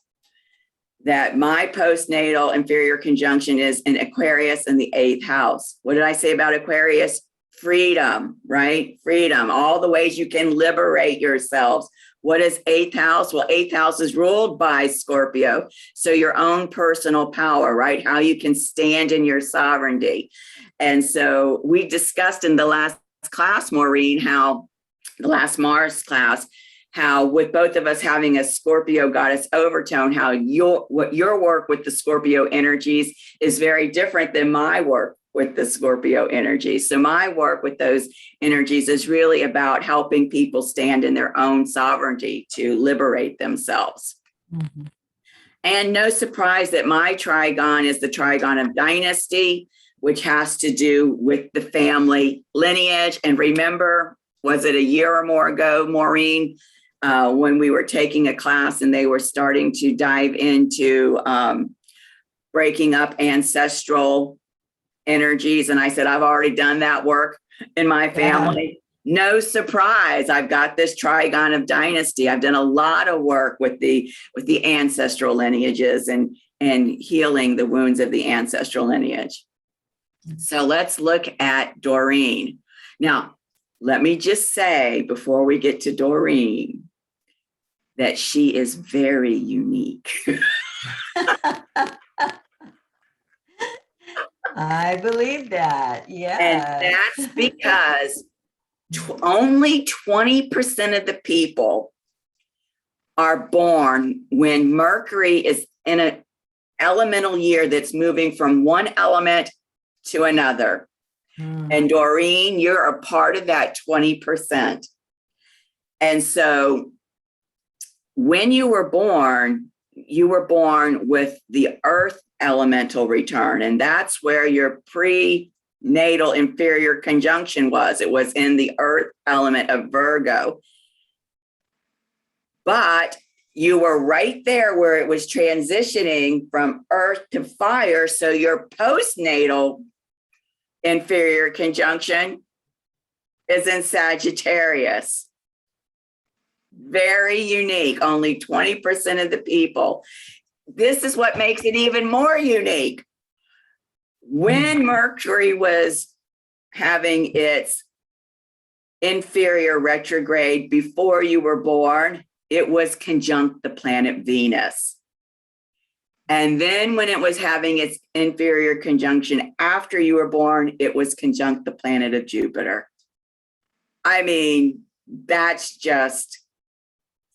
that my postnatal inferior conjunction is in Aquarius in the 8th house. What did I say about Aquarius? Freedom, right? Freedom, all the ways you can liberate yourselves. What is 8th house? Well, 8th house is ruled by Scorpio. So your own personal power, right? How you can stand in your sovereignty. And so we discussed in the last class, Maureen, how the last Mars class, how with both of us having a Scorpio goddess overtone, how your work with the Scorpio energies is very different than my work with the Scorpio energies. So my work with those energies is really about helping people stand in their own sovereignty to liberate themselves. Mm-hmm. And no surprise that my trigon is the trigon of dynasty, which has to do with the family lineage. And remember, was it a year or more ago, Maureen, when we were taking a class and they were starting to dive into breaking up ancestral energies. And I said, I've already done that work in my family. Yeah. No surprise. I've got this trigon of dynasty. I've done a lot of work with the ancestral lineages and healing the wounds of the ancestral lineage. So let's look at Doreen. Now, let me just say before we get to Doreen that she is very unique. I believe that. Yeah. And that's because only 20% of the people are born when Mercury is in an elemental year that's moving from one element to another. And Doreen, you're a part of that 20%. And so when you were born with the Earth elemental return, and that's where your pre-natal inferior conjunction was. It was in the Earth element of Virgo. But you were right there where it was transitioning from Earth to fire. So your postnatal inferior conjunction is in Sagittarius. Very unique, only 20% of the people. This is what makes it even more unique. When Mercury was having its inferior retrograde before you were born, it was conjunct the planet Venus. And then when it was having its inferior conjunction after you were born, it was conjunct the planet of Jupiter. I mean, that's just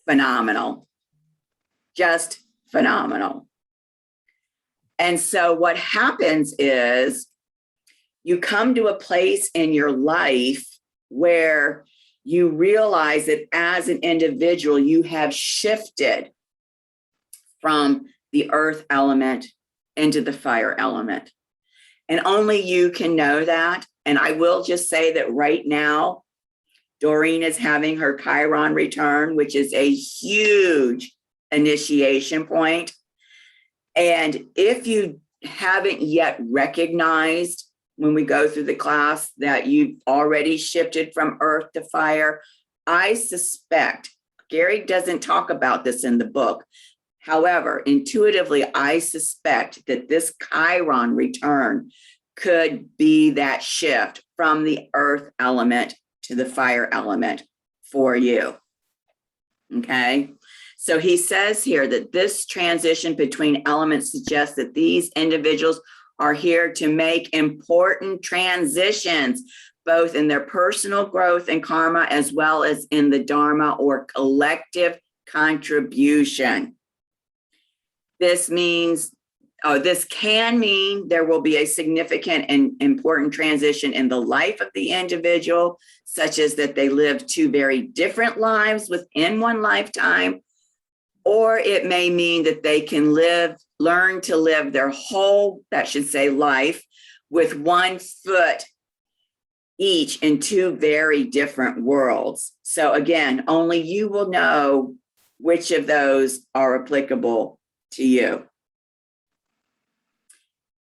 phenomenal. Just phenomenal. And so what happens is you come to a place in your life where you realize that as an individual, you have shifted from the earth element into the fire element. And only you can know that. And I will just say that right now, Doreen is having her Chiron return, which is a huge initiation point. And if you haven't yet recognized when we go through the class that you've already shifted from earth to fire, I suspect, Gary doesn't talk about this in the book. However, intuitively, I suspect that this Chiron return could be that shift from the earth element to the fire element for you. Okay. So he says here that this transition between elements suggests that these individuals are here to make important transitions, both in their personal growth and karma, as well as in the Dharma or collective contribution. This means, this can mean there will be a significant and important transition in the life of the individual, such as that they live two very different lives within one lifetime. Or it may mean that they can learn to live their whole, that should say, life with 1 foot each in two very different worlds. So again, only you will know which of those are applicable to you.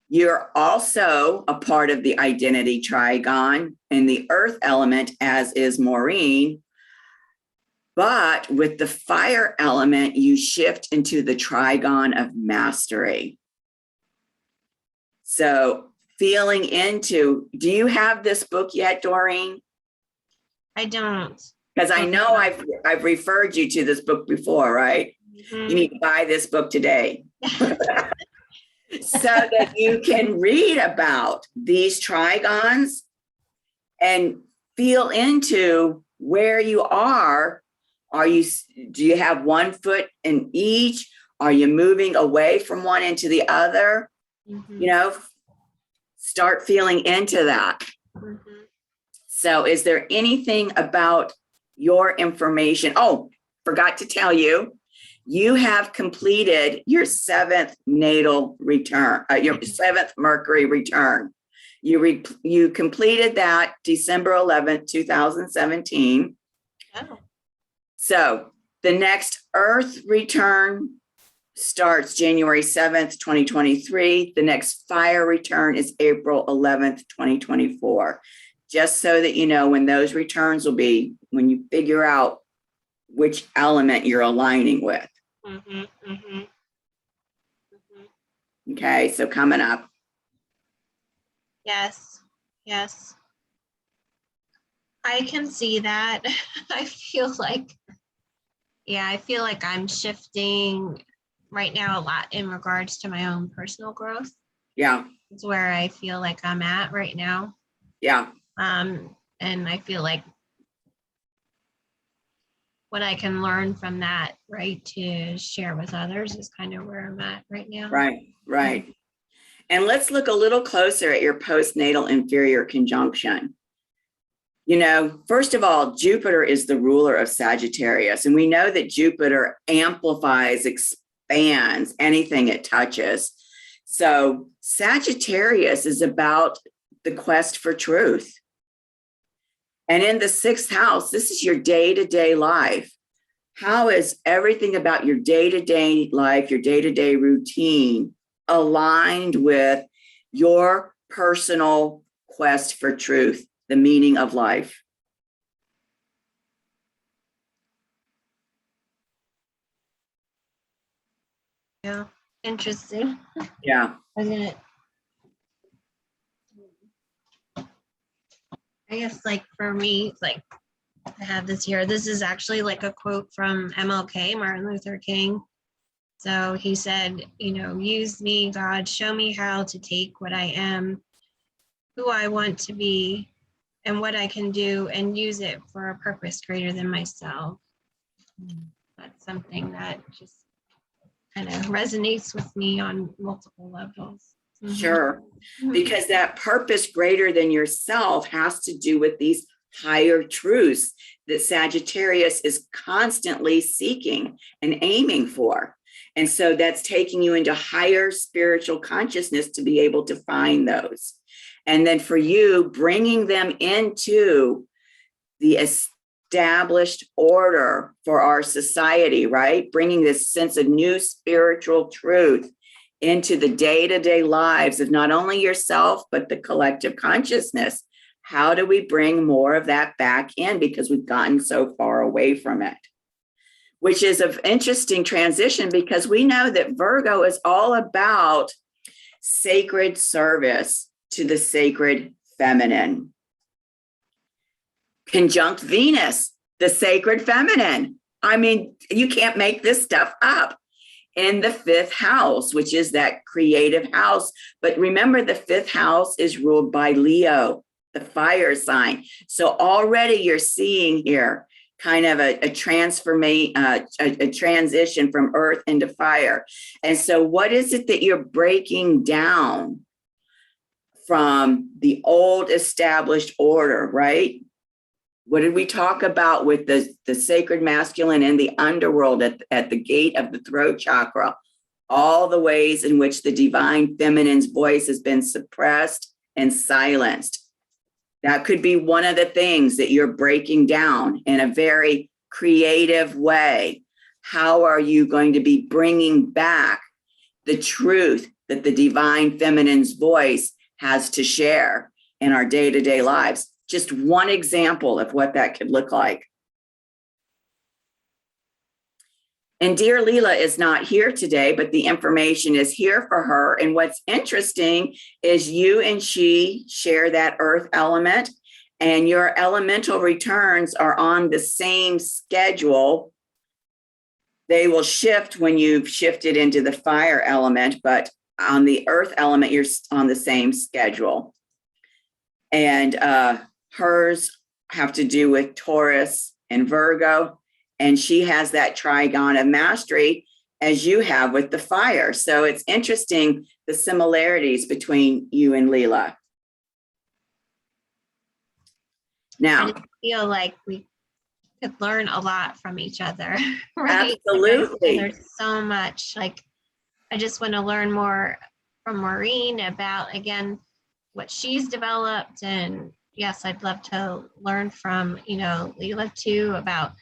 You're also a part of the identity trigon in the earth element, as is Maureen. But with the fire element, you shift into the trigon of mastery. So feeling into, do you have this book yet, Doreen? I don't. Because I know I've referred you to this book before, right? Mm-hmm. You need to buy this book today. So that you can read about these trigons and feel into where you are. Do you have 1 foot in each? Are you moving away from one into the other? Mm-hmm. You know, start feeling into that. Mm-hmm. So is there anything about your information? Oh, forgot to tell you, you have completed your 7th natal return, your 7th Mercury return. You completed that December 11th, 2017. Oh. So the next Earth return starts January 7th, 2023. The next fire return is April 11th, 2024. Just so that you know when those returns will be, when you figure out which element you're aligning with. Mm-hmm. Mm-hmm. Mm-hmm. Okay, so coming up. Yes. Yes. I can see that. I feel like I'm shifting right now a lot in regards to my own personal growth. Yeah. It's where I feel like I'm at right now. Yeah. And I feel like what I can learn from that, right, to share with others is kind of where I'm at right now. Right. And let's look a little closer at your postnatal inferior conjunction. You know, first of all, Jupiter is the ruler of Sagittarius, and we know that Jupiter amplifies, expands anything it touches. So Sagittarius is about the quest for truth. And in the 6th house, this is your day-to-day life. How is everything about your day-to-day life, your day-to-day routine aligned with your personal quest for truth, the meaning of life? Yeah, interesting. Yeah. Isn't it? I guess like for me, it's like I have this here. This is actually like a quote from MLK, Martin Luther King. So he said, use me, God, show me how to take what I am, who I want to be, and what I can do, and use it for a purpose greater than myself. That's something that just kind of resonates with me on multiple levels. Sure, because that purpose greater than yourself has to do with these higher truths that Sagittarius is constantly seeking and aiming for. And so that's taking you into higher spiritual consciousness to be able to find those. And then for you, bringing them into the established order for our society, right? Bringing this sense of new spiritual truth into the day-to-day lives of not only yourself, but the collective consciousness. How do we bring more of that back in? Because we've gotten so far away from it, which is an interesting transition because we know that Virgo is all about sacred service to the sacred feminine. Conjunct Venus, the sacred feminine. I mean, you can't make this stuff up. In the fifth house, which is that creative house. But remember, the fifth house is ruled by Leo, the fire sign. So already you're seeing here kind of a transformation, a transition from earth into fire. And so what is it that you're breaking down from the old established order, right? What did we talk about with the sacred masculine and the underworld at the gate of the throat chakra? All the ways in which the divine feminine's voice has been suppressed and silenced. That could be one of the things that you're breaking down in a very creative way. How are you going to be bringing back the truth that the divine feminine's voice has to share in our day-to-day lives? Just one example of what that could look like. And dear Leela is not here today, but the information is here for her. And what's interesting is you and she share that earth element, and your elemental returns are on the same schedule. They will shift when you've shifted into the fire element, but on the earth element, you're on the same schedule. And hers have to do with Taurus and Virgo, and she has that trigon of mastery as you have with the fire. So it's interesting, the similarities between you and Leela. Now, I feel like we could learn a lot from each other, right? Absolutely. There's so much, like, I just want to learn more from Maureen about, again, what she's developed. And yes, I'd love to learn from, Leela too, about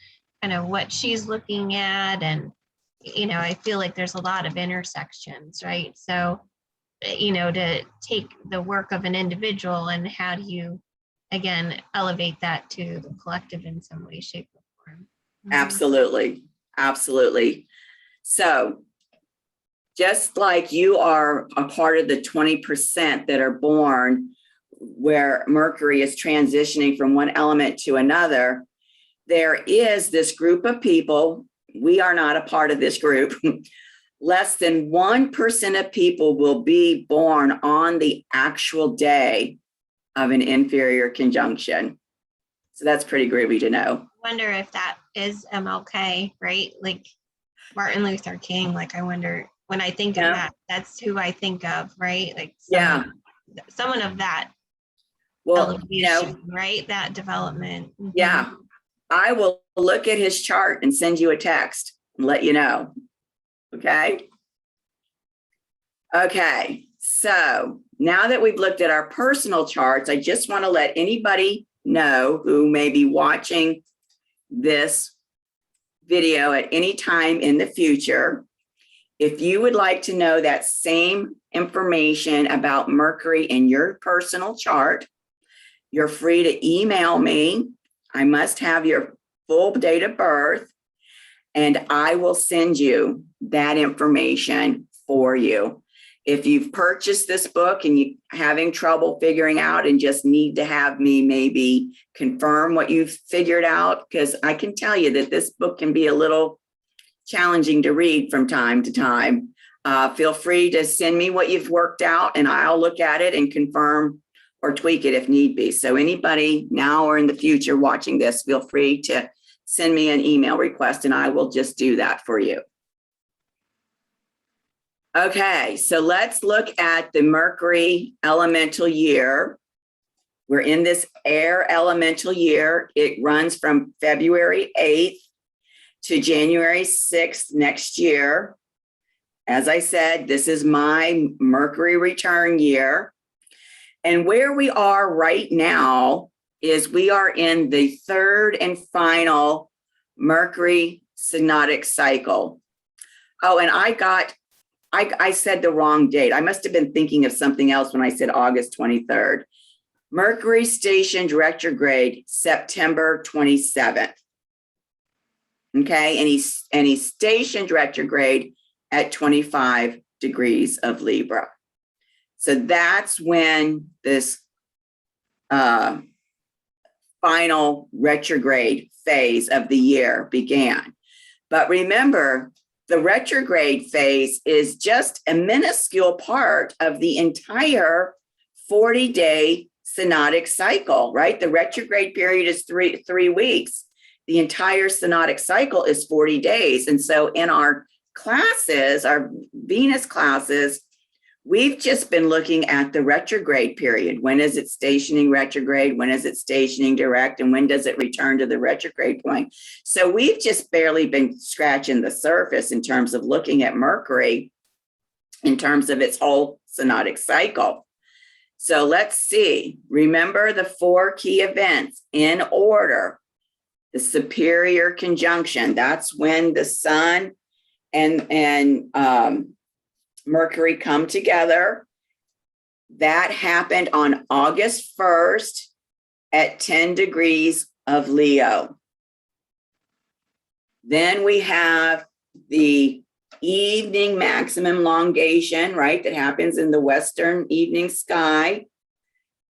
kind of what she's looking at. And, I feel like there's a lot of intersections, right? So, to take the work of an individual and how do you, again, elevate that to the collective in some way, shape, or form. absolutely. Absolutely. So just like you are a part of the 20% that are born where Mercury is transitioning from one element to another, there is this group of people. We are not a part of this group. Less than 1% of people will be born on the actual day of an inferior conjunction. So that's pretty groovy to know. I wonder if that is MLK, right? Like Martin Luther King. Like, I wonder, when I think of that, that's who I think of, right? Like someone of that elevation, right? That development. Mm-hmm. Yeah. I will look at his chart and send you a text and let you know. Okay. Okay. So now that we've looked at our personal charts, I just want to let anybody know who may be watching this video at any time in the future. If you would like to know that same information about Mercury in your personal chart, you're free to email me. I must have your full date of birth, and I will send you that information for you. If you've purchased this book and you're having trouble figuring out and just need to have me maybe confirm what you've figured out, because I can tell you that this book can be a little challenging to read from time to time. Feel free to send me what you've worked out and I'll look at it and confirm or tweak it if need be. So anybody now or in the future watching this, feel free to send me an email request and I will just do that for you. Okay, so let's look at the Mercury elemental year. We're in this air elemental year. It runs from February 8th to January 6th next year. As I said, this is my Mercury return year. And where we are right now is we are in the third and final Mercury Synodic Cycle. Oh, and I said the wrong date. I must have been thinking of something else when I said August 23rd. Mercury stationed retrograde September 27th. Okay, and he's stationed retrograde at 25 degrees of Libra. So that's when this final retrograde phase of the year began. But remember, the retrograde phase is just a minuscule part of the entire 40-day synodic cycle, right? The retrograde period is three weeks. The entire synodic cycle is 40 days. And so in our classes, our Venus classes, we've just been looking at the retrograde period. When is it stationing retrograde? When is it stationing direct? And when does it return to the retrograde point? So we've just barely been scratching the surface in terms of looking at Mercury in terms of its whole synodic cycle. So let's see. Remember the 4 key events in order. The superior conjunction, that's when the sun and Mercury come together. That happened on August 1st at 10 degrees of Leo. Then we have the evening maximum elongation, right? That happens in the western evening sky.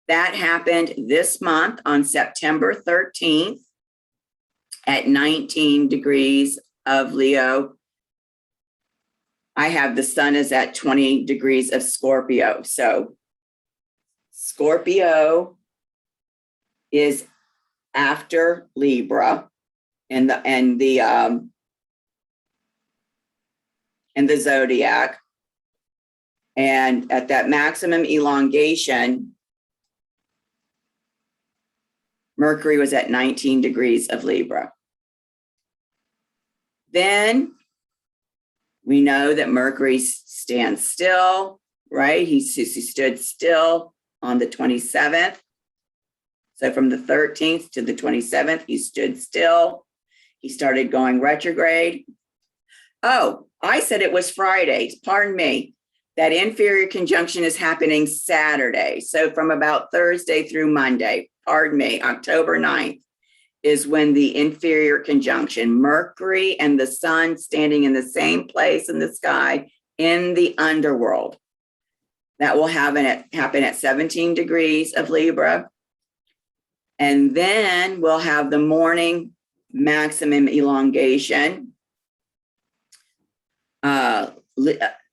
That happened this month on September 13th at 19 degrees of Leo. I have the sun is at 20 degrees of Scorpio. So Scorpio is after Libra in the zodiac. And at that maximum elongation, Mercury was at 19 degrees of Libra. Then we know that Mercury stands still, right? He stood still on the 27th. So from the 13th to the 27th, he stood still. He started going retrograde. Oh, I said it was Friday. Pardon me. That inferior conjunction is happening Saturday. So from about Thursday through Monday, pardon me, October 9th is when the inferior conjunction, Mercury and the sun standing in the same place in the sky in the underworld. That will happen at 17 degrees of Libra. And then we'll have the morning maximum elongation.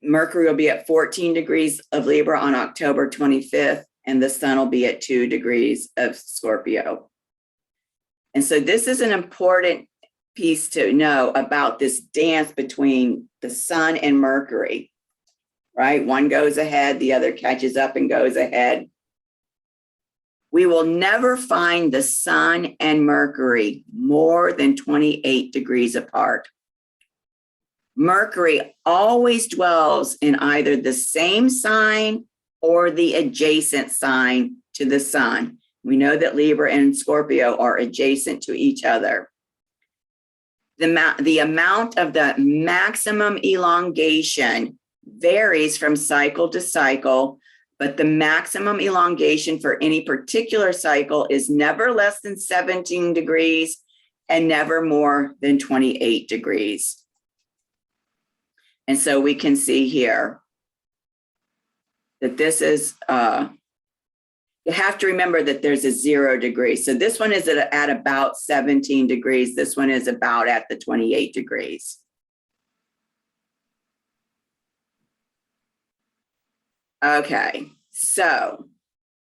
Mercury will be at 14 degrees of Libra on October 25th, and the sun will be at 2 degrees of Scorpio. And so this is an important piece to know about this dance between the sun and Mercury, right? One goes ahead, the other catches up and goes ahead. We will never find the sun and Mercury more than 28 degrees apart. Mercury always dwells in either the same sign or the adjacent sign to the sun. We know that Libra and Scorpio are adjacent to each other. The amount of the maximum elongation varies from cycle to cycle, but the maximum elongation for any particular cycle is never less than 17 degrees and never more than 28 degrees. And so we can see here that this is, you have to remember that there's a 0 degree. So this one is at about 17 degrees. This one is about at the 28 degrees. Okay, so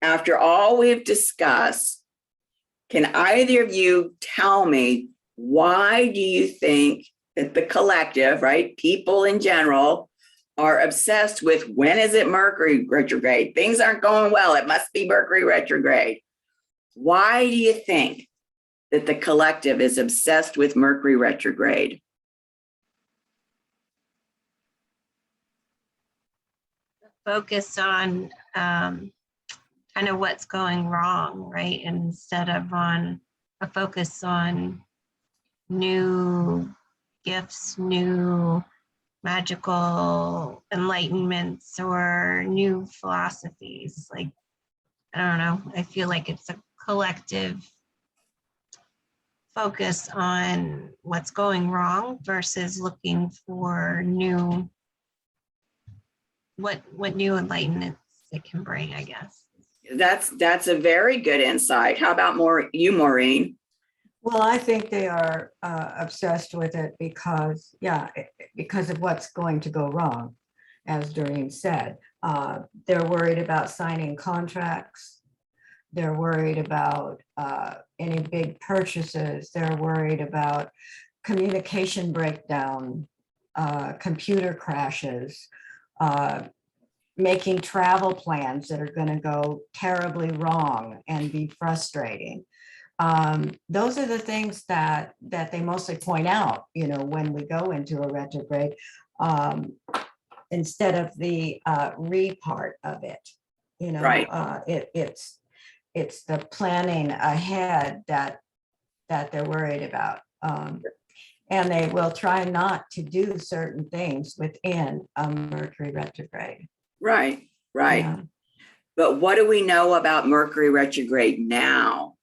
after all we've discussed, can either of you tell me, why do you think that the collective, right, people in general, are obsessed with, when is it Mercury retrograde? Things aren't going well. It must be Mercury retrograde. Why do you think that the collective is obsessed with Mercury retrograde? Focus on kind of what's going wrong, right? Instead of on a focus on new gifts, new magical enlightenments, or new philosophies. Like, I don't know, I feel like it's a collective focus on what's going wrong versus looking for new, what new enlightenments it can bring, I guess. That's a very good insight. How about Maureen? Well, I think they are obsessed with it because, because of what's going to go wrong, as Doreen said. They're worried about signing contracts. They're worried about any big purchases. They're worried about communication breakdown, computer crashes, making travel plans that are going to go terribly wrong and be frustrating. Those are the things that they mostly point out, when we go into a retrograde, instead of the part of it. Right. It's the planning ahead that they're worried about. And they will try not to do certain things within a Mercury retrograde. Right. Yeah. But what do we know about Mercury retrograde now?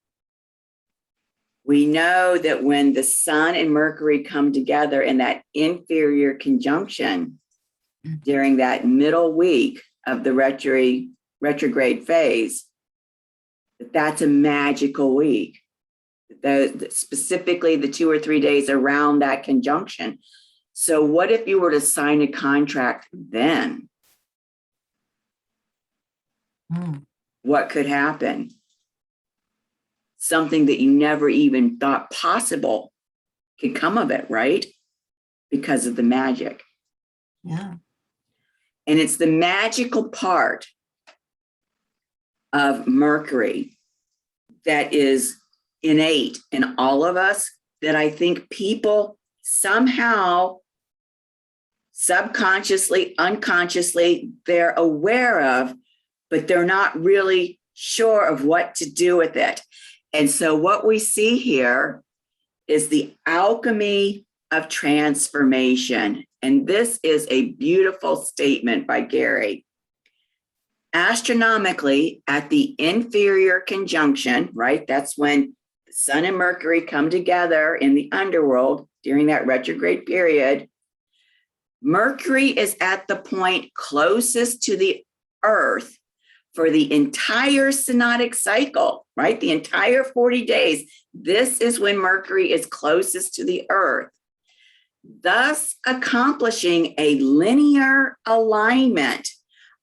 We know that when the Sun and Mercury come together in that inferior conjunction during that middle week of the retrograde phase, that's a magical week. Specifically the 2 or 3 days around that conjunction. So what if you were to sign a contract then? What could happen? Something that you never even thought possible could come of it, right? Because of the magic. Yeah. And it's the magical part of Mercury that is innate in all of us, that I think people somehow, subconsciously, unconsciously, they're aware of, but they're not really sure of what to do with it. And so what we see here is the alchemy of transformation. And this is a beautiful statement by Gary. Astronomically, at the inferior conjunction, right? That's when the Sun and Mercury come together in the underworld during that retrograde period. Mercury is at the point closest to the Earth for the entire synodic cycle, right? The entire 40 days. This is when Mercury is closest to the Earth, thus accomplishing a linear alignment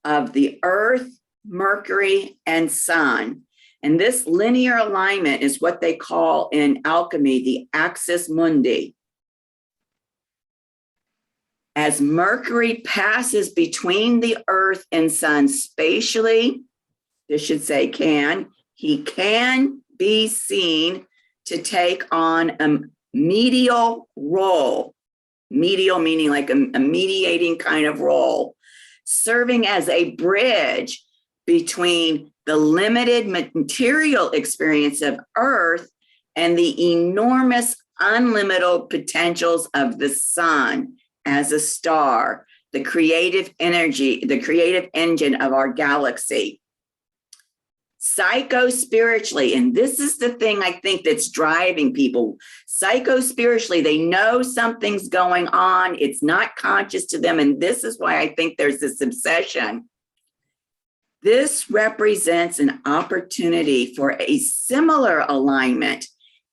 of the Earth, Mercury, and Sun. And this linear alignment is what they call in alchemy the axis mundi. As Mercury passes between the Earth and Sun spatially, this should say he can be seen to take on a medial role. Medial meaning like a mediating kind of role, serving as a bridge between the limited material experience of Earth and the enormous unlimited potentials of the Sun as a star, the creative energy, the creative engine of our galaxy. Psycho-spiritually, and this is the thing I think that's driving people, psycho-spiritually, they know something's going on, it's not conscious to them, and this is why I think there's this obsession. This represents an opportunity for a similar alignment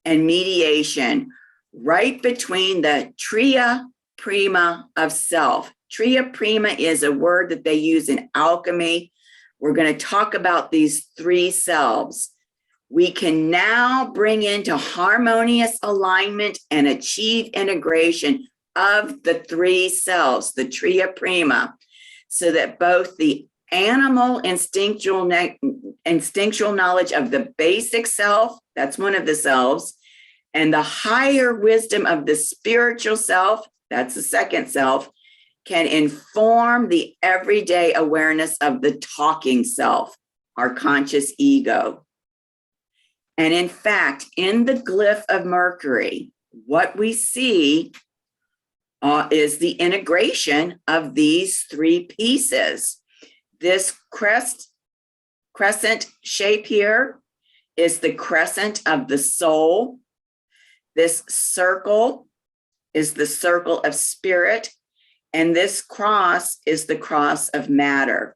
and mediation right between the tria prima of self. Tria prima is a word that they use in alchemy. We're going to talk about these three selves. We can now bring into harmonious alignment and achieve integration of the three selves, the tria prima, so that both the animal instinctual knowledge of the basic self, that's one of the selves, and the higher wisdom of the spiritual self, that's the second self, can inform the everyday awareness of the talking self, our conscious ego. And in fact, in the glyph of Mercury, what we see is the integration of these three pieces. This crescent shape here is the crescent of the soul. This circle is the circle of spirit. And this cross is the cross of matter.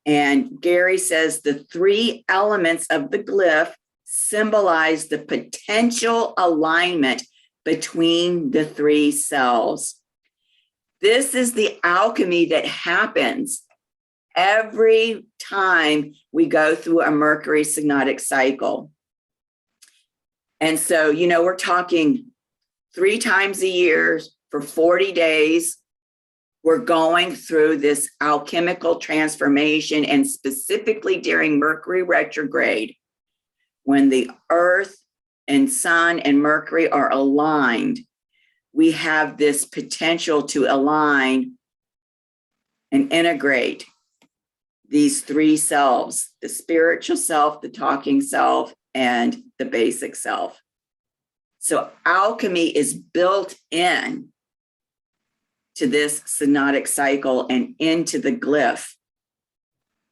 And Gary says the three elements of the glyph symbolize the potential alignment between the three selves. This is the alchemy that happens every time we go through a Mercury Synodic Cycle. And so, we're talking 3 times a year for 40 days. We're going through this alchemical transformation, and specifically during Mercury retrograde, when the Earth and Sun and Mercury are aligned, we have this potential to align and integrate these three selves, the spiritual self, the talking self, and the basic self. So alchemy is built in to this synodic cycle and into the glyph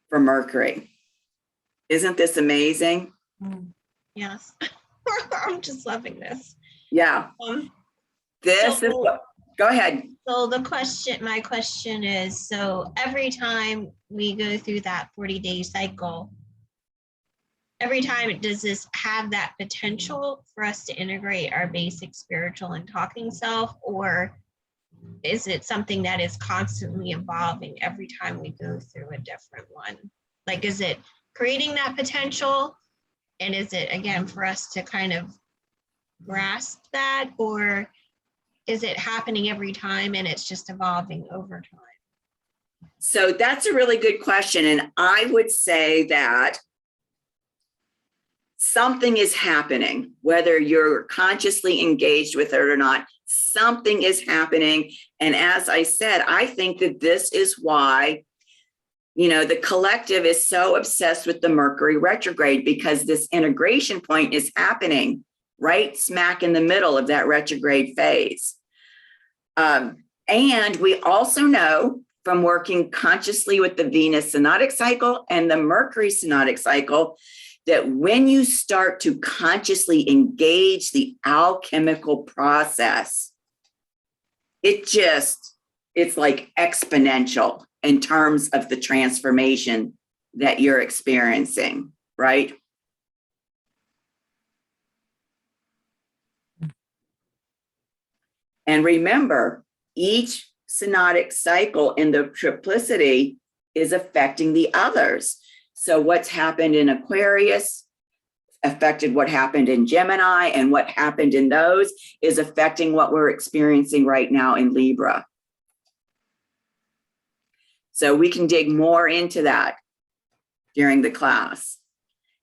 for Mercury. Isn't this amazing? Yes. I'm just loving this. Yeah. Go ahead. So my question is, so every time we go through that 40-day cycle, every time, does this have that potential for us to integrate our basic spiritual and talking self, or is it something that is constantly evolving every time we go through a different one? Like, is it creating that potential? And is it, again, for us to kind of grasp that, or is it happening every time and it's just evolving over time? So that's a really good question. And I would say that something is happening, whether you're consciously engaged with it or not, something is happening. And as I said, I think that this is why, the collective is so obsessed with the Mercury retrograde, because this integration point is happening right smack in the middle of that retrograde phase. And we also know from working consciously with the Venus Synodic Cycle and the Mercury Synodic Cycle that when you start to consciously engage the alchemical process, it's like exponential in terms of the transformation that you're experiencing, right? And remember, each synodic cycle in the triplicity is affecting the others. So what's happened in Aquarius affected what happened in Gemini, and what happened in those is affecting what we're experiencing right now in Libra. So we can dig more into that during the class.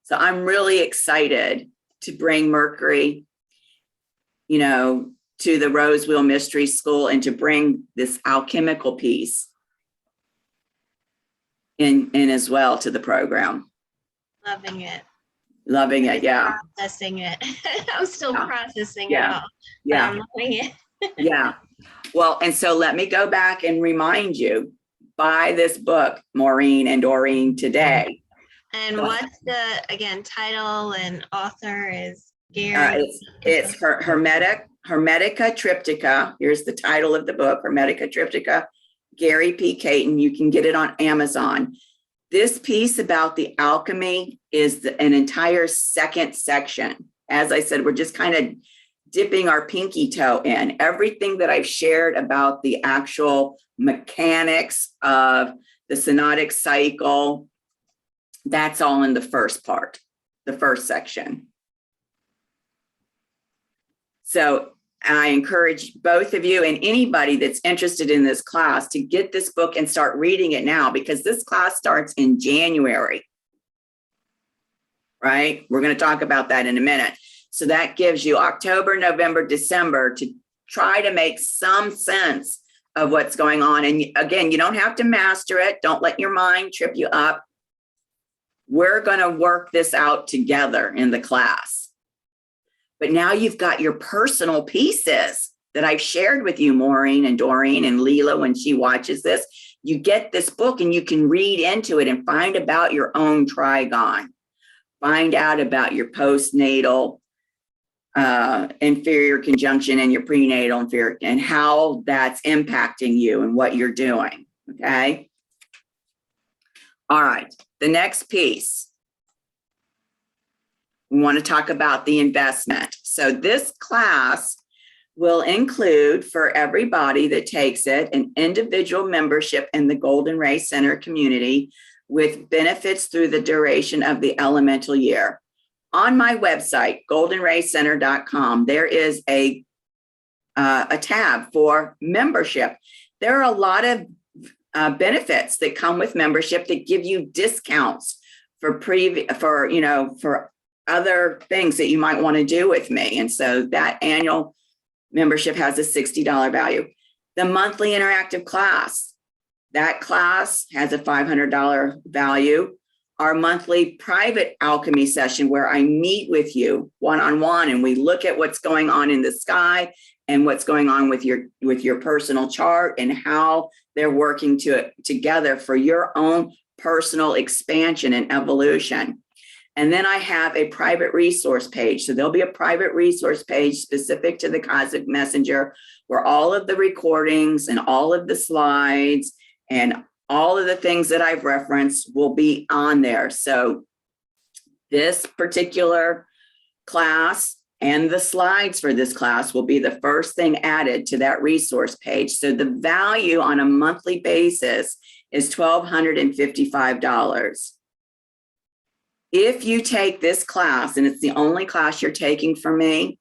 So I'm really excited to bring Mercury, to the Rose Wheel Mystery School, and to bring this alchemical piece in as well to the program. Loving it. Yeah. Processing it. I'm still processing it all. Yeah. I'm loving it. Yeah. Well, and so let me go back and remind you, buy this book, Maureen and Doreen, today. And what's the, again, title and author is Gary? It's Hermetica Triptycha. Here's the title of the book, Hermetica Triptycha, Gary P Caton. You can get it on Amazon. This piece about the alchemy is an entire second section. As I said, we're just kind of dipping our pinky toe in. Everything that I've shared about the actual mechanics of the synodic cycle, that's all in the first part, the first section. So I encourage both of you and anybody that's interested in this class to get this book and start reading it now, because this class starts in January, right? We're going to talk about that in a minute. So that gives you October, November, December to try to make some sense of what's going on. And again, you don't have to master it. Don't let your mind trip you up. We're going to work this out together in the class. But now you've got your personal pieces that I've shared with you, Maureen and Doreen and Leela, when she watches this. You get this book and you can read into it and find about your own trigon. Find out about your postnatal inferior conjunction and your prenatal inferior and how that's impacting you and what you're doing. Okay. All right. The next piece. We want to talk about the investment. So this class will include, for everybody that takes it, an individual membership in the Golden Ray Center community with benefits through the duration of the elemental year. On my website, goldenraycenter.com, there is a tab for membership. There are a lot of benefits that come with membership that give you discounts for other things that you might want to do with me. And so that annual membership has a $60 value. The monthly interactive class, that class has a $500 value. Our monthly private alchemy session where I meet with you one-on-one and we look at what's going on in the sky and what's going on with your personal chart and how they're working together for your own personal expansion and evolution. And then I have a private resource page. So there'll be a private resource page specific to the Cosmic Messenger where all of the recordings and all of the slides and all of the things that I've referenced will be on there. So this particular class and the slides for this class will be the first thing added to that resource page. So the value on a monthly basis is $1,255. If you take this class, and it's the only class you're taking from me,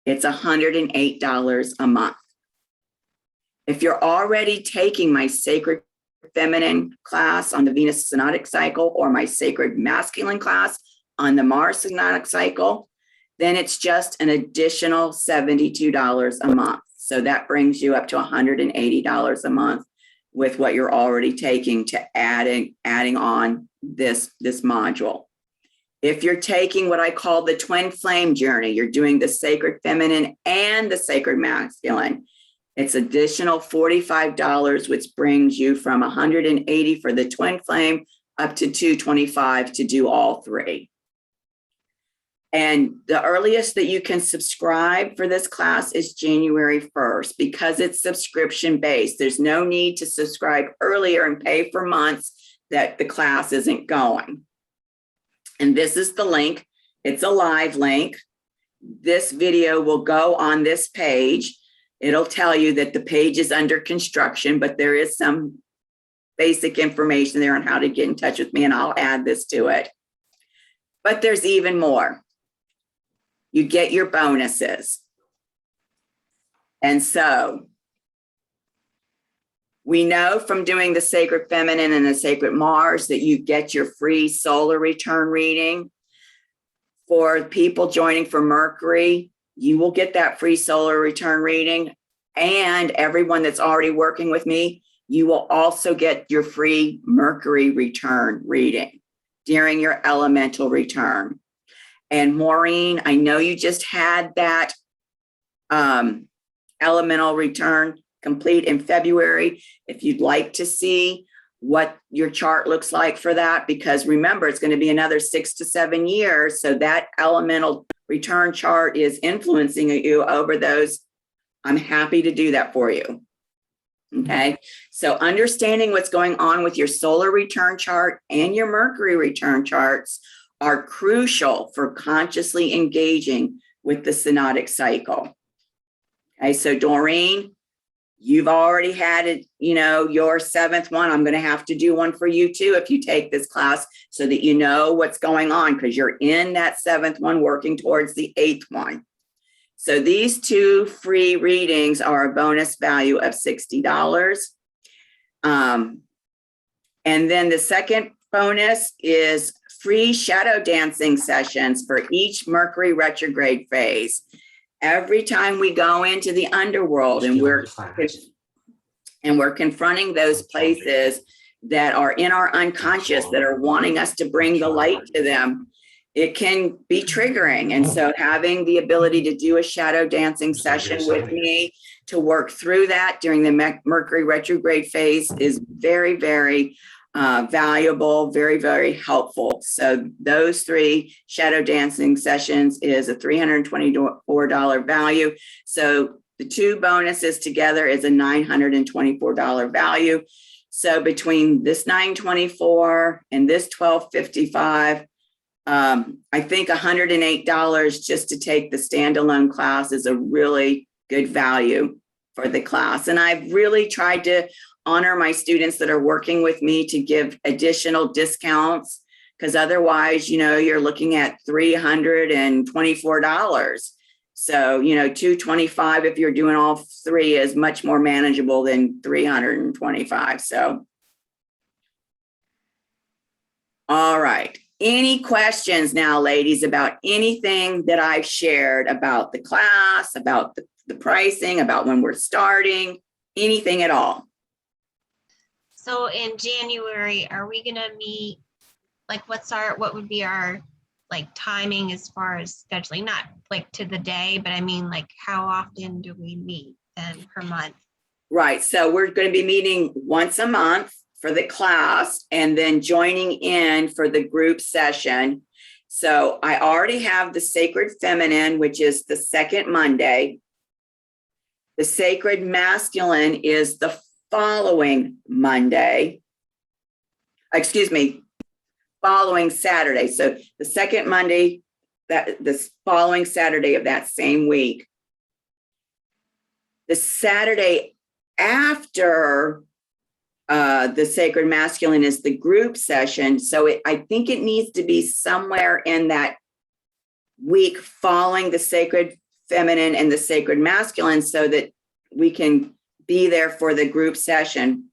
it's $108 a month. If you're already taking my Sacred Feminine class on the Venus Synodic Cycle or my Sacred Masculine class on the Mars Synodic Cycle, then it's just an additional $72 a month. So that brings you up to $180 a month with what you're already taking to adding on this module. If you're taking what I call the twin flame journey, you're doing the Sacred Feminine and the Sacred Masculine, it's additional $45, which brings you from $180 for the twin flame up to $225 to do all three. And the earliest that you can subscribe for this class is January 1st because it's subscription based. There's no need to subscribe earlier and pay for months that the class isn't going. And this is the link. It's a live link. This video will go on this page. It'll tell you that the page is under construction, but there is some basic information there on how to get in touch with me, and I'll add this to it. But there's even more. You get your bonuses. And so we know from doing the Sacred Feminine and the Sacred Mars that you get your free solar return reading. For people joining for Mercury, you will get that free solar return reading. And everyone that's already working with me, you will also get your free Mercury return reading during your elemental return. And Maureen, I know you just had that elemental return complete in February. If you'd like to see what your chart looks like for that, because remember, it's going to be another 6 to 7 years. So that elemental return chart is influencing you over those. I'm happy to do that for you. Okay, so understanding what's going on with your solar return chart and your Mercury return charts are crucial for consciously engaging with the synodic cycle. Okay, so Doreen, you've already had it, your 7th one. I'm going to have to do one for you too if you take this class so that you know what's going on, because you're in that 7th one working towards the 8th one. So these 2 free readings are a bonus value of $60. And then the second bonus is free shadow dancing sessions for each Mercury retrograde phase. Every time we go into the underworld and we're confronting those places that are in our unconscious that are wanting us to bring the light to them, it can be triggering. And so having the ability to do a shadow dancing session with me to work through that during the Mercury retrograde phase is very, very valuable, very, very helpful. So those 3 shadow dancing sessions is a $324 value. So the 2 bonuses together is a $924 value. So between this $924 and this $1,255, I think $108 just to take the standalone class is a really good value for the class. And I've really tried to honor my students that are working with me to give additional discounts, because otherwise, you're looking at $324. So, $225 if you're doing all 3 is much more manageable than $325. So, all right. Any questions now, ladies, about anything that I've shared about the class, about the pricing, about when we're starting, anything at all? So in January, are we gonna meet, like what would be our timing as far as scheduling? Not to the day, but I mean how often do we meet then per month? Right. So we're going to be meeting once a month for the class and then joining in for the group session. So I already have the Sacred Feminine, which is the 2nd Monday. The Sacred Masculine is the following Monday. Following Saturday. So the 2nd Monday, this following Saturday of that same week. The Saturday after the Sacred Masculine is the group session. So I think it needs to be somewhere in that week following the Sacred Feminine and the Sacred Masculine so that we can be there for the group session.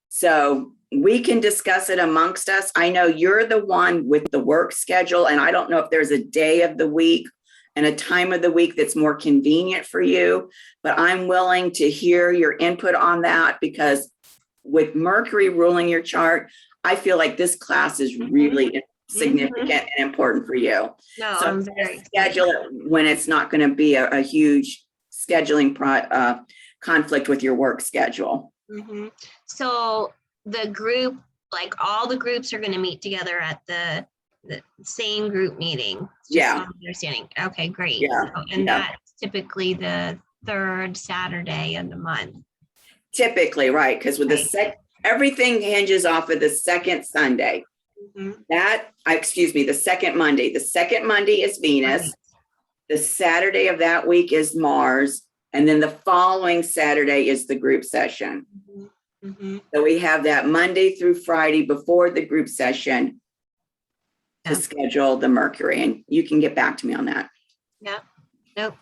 So we can discuss it amongst us. I know you're the one with the work schedule, and I don't know if there's a day of the week and a time of the week that's more convenient for you, but I'm willing to hear your input on that, because with Mercury ruling your chart, I feel like this class is really significant and important for you. No, so I'm very schedule it when it's not going to be a huge scheduling conflict with your work schedule. So the group, all the groups are going to meet together at the same group meeting. Yeah. Understanding. Okay, great. Yeah. So, and that's typically the 3rd Saturday of the month. Typically, right? Because with everything hinges off of the 2nd Sunday. The 2nd Monday. The 2nd Monday is Venus. Right. The Saturday of that week is Mars. And then the following Saturday is the group session. So we have that Monday through Friday before the group session to schedule the Mercury. And you can get back to me on that. Yeah. Nope.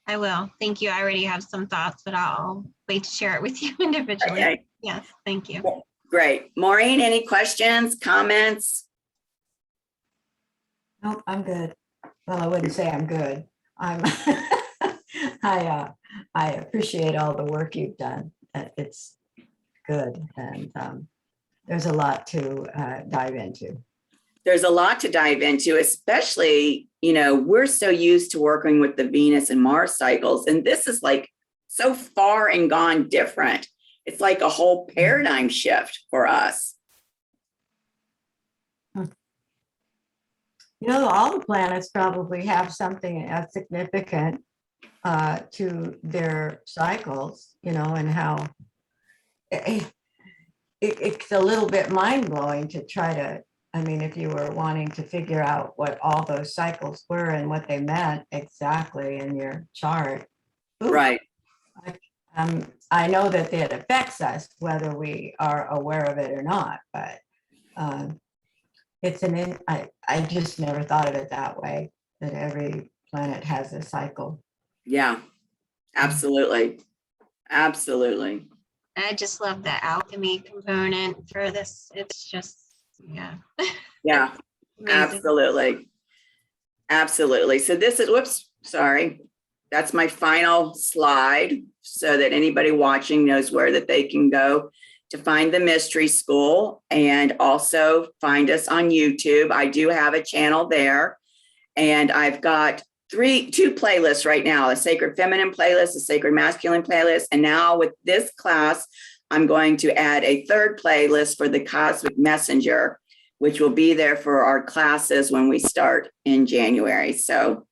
I will. Thank you. I already have some thoughts, but I'll wait to share it with you individually. Okay. Yes. Thank you. Great. Maureen, any questions, comments? Nope, I'm good. Well, I wouldn't say I'm good. I appreciate all the work you've done. It's good. And there's a lot to dive into. There's a lot to dive into, especially, we're so used to working with the Venus and Mars cycles. And this is so far and gone different. It's like a whole paradigm shift for us. All the planets probably have something significant to their cycles, and how it's a little bit mind-blowing to try to, I mean, if you were wanting to figure out what all those cycles were and what they meant exactly in your chart. Ooh, Right. I know that it affects us whether we are aware of it or not, but it's I just never thought of it that way, that every planet has a cycle. Yeah, absolutely. Absolutely. I just love the alchemy component for this. It's just, yeah. Yeah, Amazing. absolutely. Absolutely. So this is, whoops, sorry. That's my final slide so that anybody watching knows where that they can go to find the Mystery School, and also find us on YouTube. I do have a channel there, and I've got two playlists right now, a Sacred Feminine playlist, a Sacred Masculine playlist. And now with this class, I'm going to add a third playlist for the Cosmic Messenger, which will be there for our classes when we start in January. So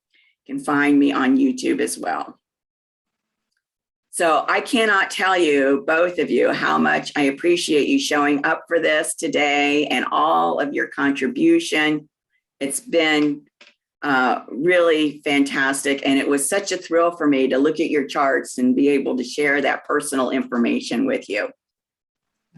you can find me on YouTube as well. So I cannot tell you, both of you, how much I appreciate you showing up for this today and all of your contribution. It's been really fantastic. And it was such a thrill for me to look at your charts and be able to share that personal information with you.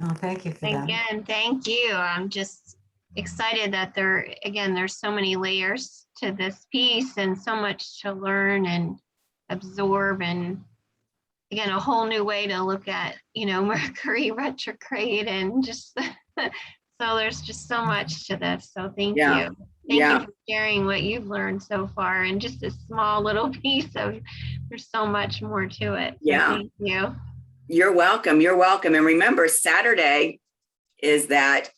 Oh, thank you for that. Again, thank you. I'm just excited that there's so many layers to this piece and so much to learn and absorb, and again, a whole new way to look at, Mercury retrograde, and just so there's just so much to this. So thank you. Thank you for sharing what you've learned so far, and just a small little piece of, there's so much more to it. So thank you. You're welcome. You're welcome. And remember, Saturday is that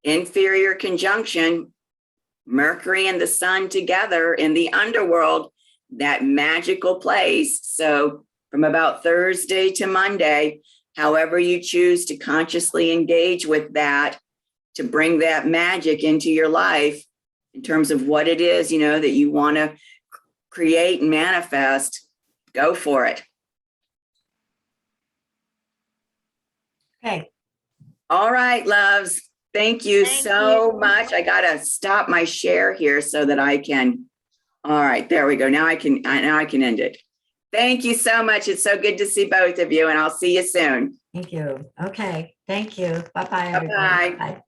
inferior conjunction, Mercury and the Sun together in the underworld, that magical place. So from about Thursday to Monday, however you choose to consciously engage with that, to bring that magic into your life in terms of what it is, that you want to create and manifest, go for it. Okay. All right, loves. Thank you so much. I got to stop my share here so that I can. All right, there we go. Now I can end it. Thank you so much. It's so good to see both of you, and I'll see you soon. Thank you. Okay. Thank you. Bye-bye, everybody. Bye-bye. Bye.